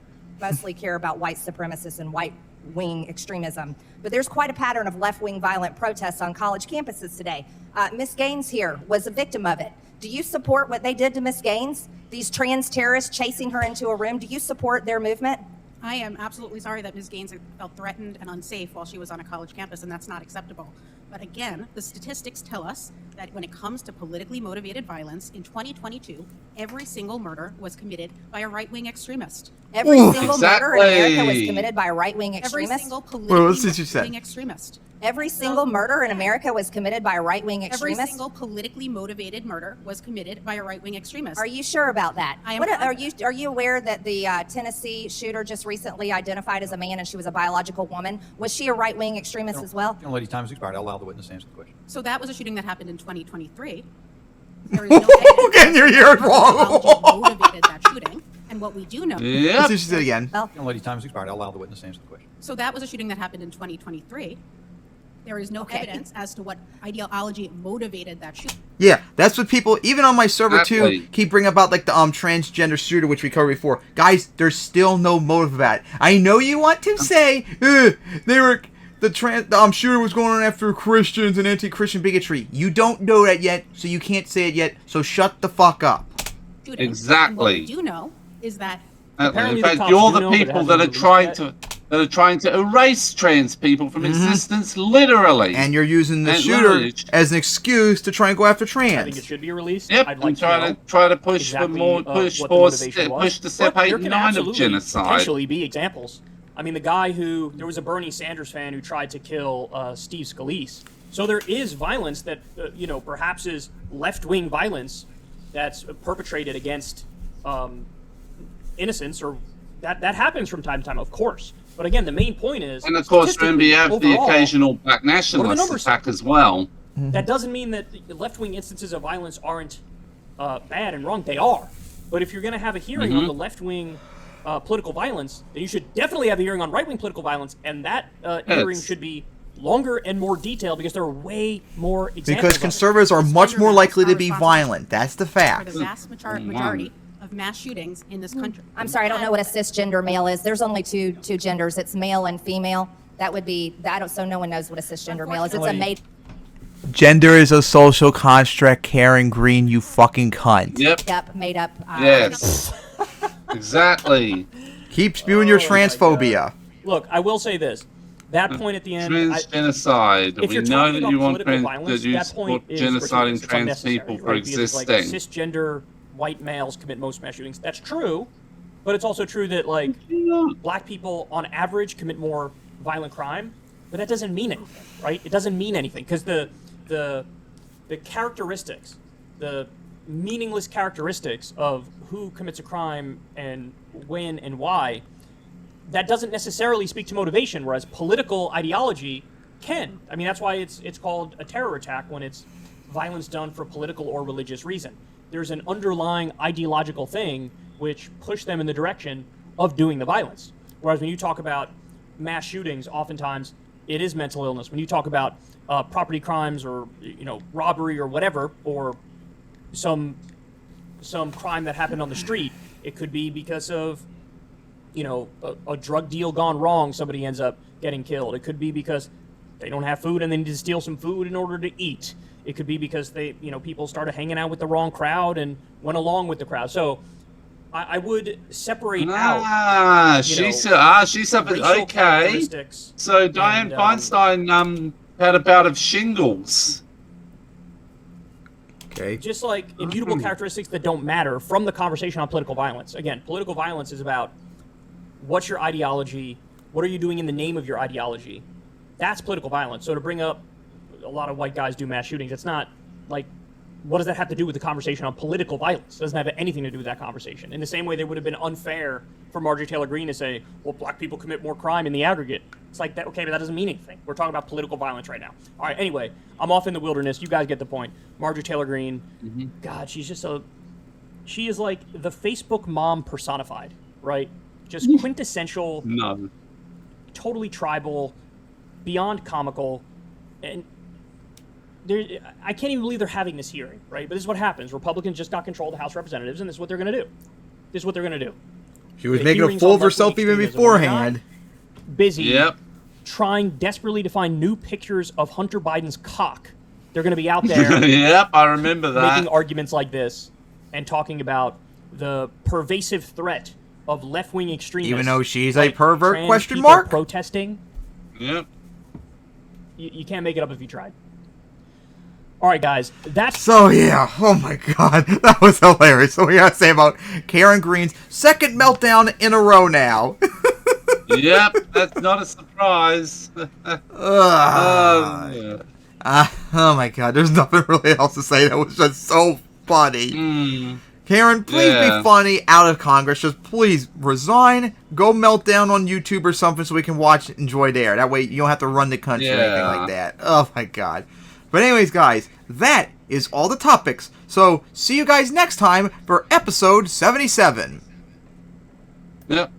Mostly care about white supremacists and white-wing extremism. But there's quite a pattern of left-wing violent protests on college campuses today. Miss Gaines here was a victim of it. Do you support what they did to Miss Gaines? These trans terrorists chasing her into a room? Do you support their movement? I am absolutely sorry that Ms. Gaines felt threatened and unsafe while she was on a college campus, and that's not acceptable. But again, the statistics tell us that when it comes to politically motivated violence, in 2022, every single murder was committed by a right-wing extremist. Every single murder in America was committed by a right-wing extremist? Every single politically motivated extremist. Every single murder in America was committed by a right-wing extremist? Every single politically motivated murder was committed by a right-wing extremist. Are you sure about that? I am. Are you aware that the Tennessee shooter just recently identified as a man and she was a biological woman? Was she a right-wing extremist as well? Lady, time has expired. I'll allow the witness to answer the question. So that was a shooting that happened in 2023. There is no evidence Again, you're here wrong. motivated that shooting. And what we do know... Let's see what she said again. Lady, time has expired. I'll allow the witness to answer the question. So that was a shooting that happened in 2023. There is no evidence as to what ideology motivated that shooting. Yeah, that's what people, even on my server too, keep bringing about, like the transgender shooter, which we covered before. Guys, there's still no motive for that. I know you want to say the shooter was going on after Christians and anti-Christian bigotry. You don't know that yet, so you can't say it yet. So shut the fuck up. Exactly. And what we do know is that in fact, you're the people that are trying to erase trans people from existence, literally. And you're using the shooter as an excuse to try and go after trans. I think it should be released. Yep, I'd like try to push for more, push to step 8 and 9 of genocide. Potentially be examples. I mean, there was a Bernie Sanders fan who tried to kill Steve Scalise. So there is violence that, perhaps is left-wing violence that's perpetrated against innocents, or that happens from time to time, of course. But again, the main point is... And of course, remember, you have the occasional black nationalist attack as well. That doesn't mean that the left-wing instances of violence aren't bad and wrong. They are. But if you're going to have a hearing on the left-wing political violence, then you should definitely have a hearing on right-wing political violence, and that hearing should be longer and more detailed because there are way more examples. Because conservatives are much more likely to be violent. That's the fact. For the vast majority of mass shootings in this country. I'm sorry, I don't know what a cisgender male is. There's only two genders. It's male and female. That would be, so no one knows what a cisgender male is. It's a made. Gender is a social construct, Karen Green, you fucking cunt. Yep. Made up. Yes. Exactly. Keep spewing your transphobia. Look, I will say this. That point at the end... Genocide. If we you're know talking that about you want political violence, that point is genociding trans unnecessary, people for right? Because it's existing. like cisgender white males commit most mass shootings. That's true, but it's also true that like black people on average commit more violent crime, but that doesn't mean anything, right? It doesn't mean anything because the characteristics, the meaningless characteristics of who commits a crime and when and why, that doesn't necessarily speak to motivation, whereas political ideology can. I mean, that's why it's called a terror attack when it's violence done for political or religious reason. There's an underlying ideological thing which pushed them in the direction of doing the violence. Whereas when you talk about mass shootings, oftentimes it is mental illness. When you talk about property crimes or robbery or whatever, or some crime that happened on the street, it could be because of a drug deal gone wrong, somebody ends up getting killed. It could be because they don't have food and they need to steal some food in order to eat. It could be because people started hanging out with the wrong crowd and went along with the crowd. So I would separate out. She suffered. Okay. So Dianne Feinstein had a bout of shingles. Okay. Just like immutable characteristics that don't matter from the conversation on political violence. Again, political violence is about what's your ideology, what are you doing in the name of your ideology. That's political violence. So to bring up a lot of white guys do mass shootings, it's not like, what does that have to do with the conversation on political violence? It doesn't have anything to do with that conversation. In the same way, they would have been unfair for Marjorie Taylor Greene to say, well, black people commit more crime in the aggregate. It's like, that. Okay, but that doesn't mean anything. We're talking about political violence right now. All right, anyway, I'm off in the wilderness. You guys get the point. Marjorie Taylor Greene, God, she is like the Facebook mom personified, right? Just quintessential, totally tribal, beyond comical, and I can't even believe they're having this hearing, right? But this is what happens. Republicans just got control of the House of Representatives, and this is what they're going to do. She was making a fool of herself even beforehand. Busy trying desperately to find new pictures of Hunter Biden's cock. They're going to be out there Yep, I remember that. making arguments like this and talking about the pervasive threat of left-wing extremists. Even though she's a like pervert, trans question people mark? protesting. Yep. You can't make it up if you tried. All right, guys. That's So, yeah. Oh, my God. That was hilarious. So, we got to say about Karen Greene's second meltdown in a row now. Yep, that's not a surprise. Oh, my God. There's nothing really else to say. That was just so funny. Karen, please be funny out of Congress. Just please resign. Go melt down on YouTube or something so we can watch and enjoy there. That way you don't have to run the country or anything like that. Oh, my God. But anyways, guys, that is all the topics. So, see you guys next time for episode 77. Yep.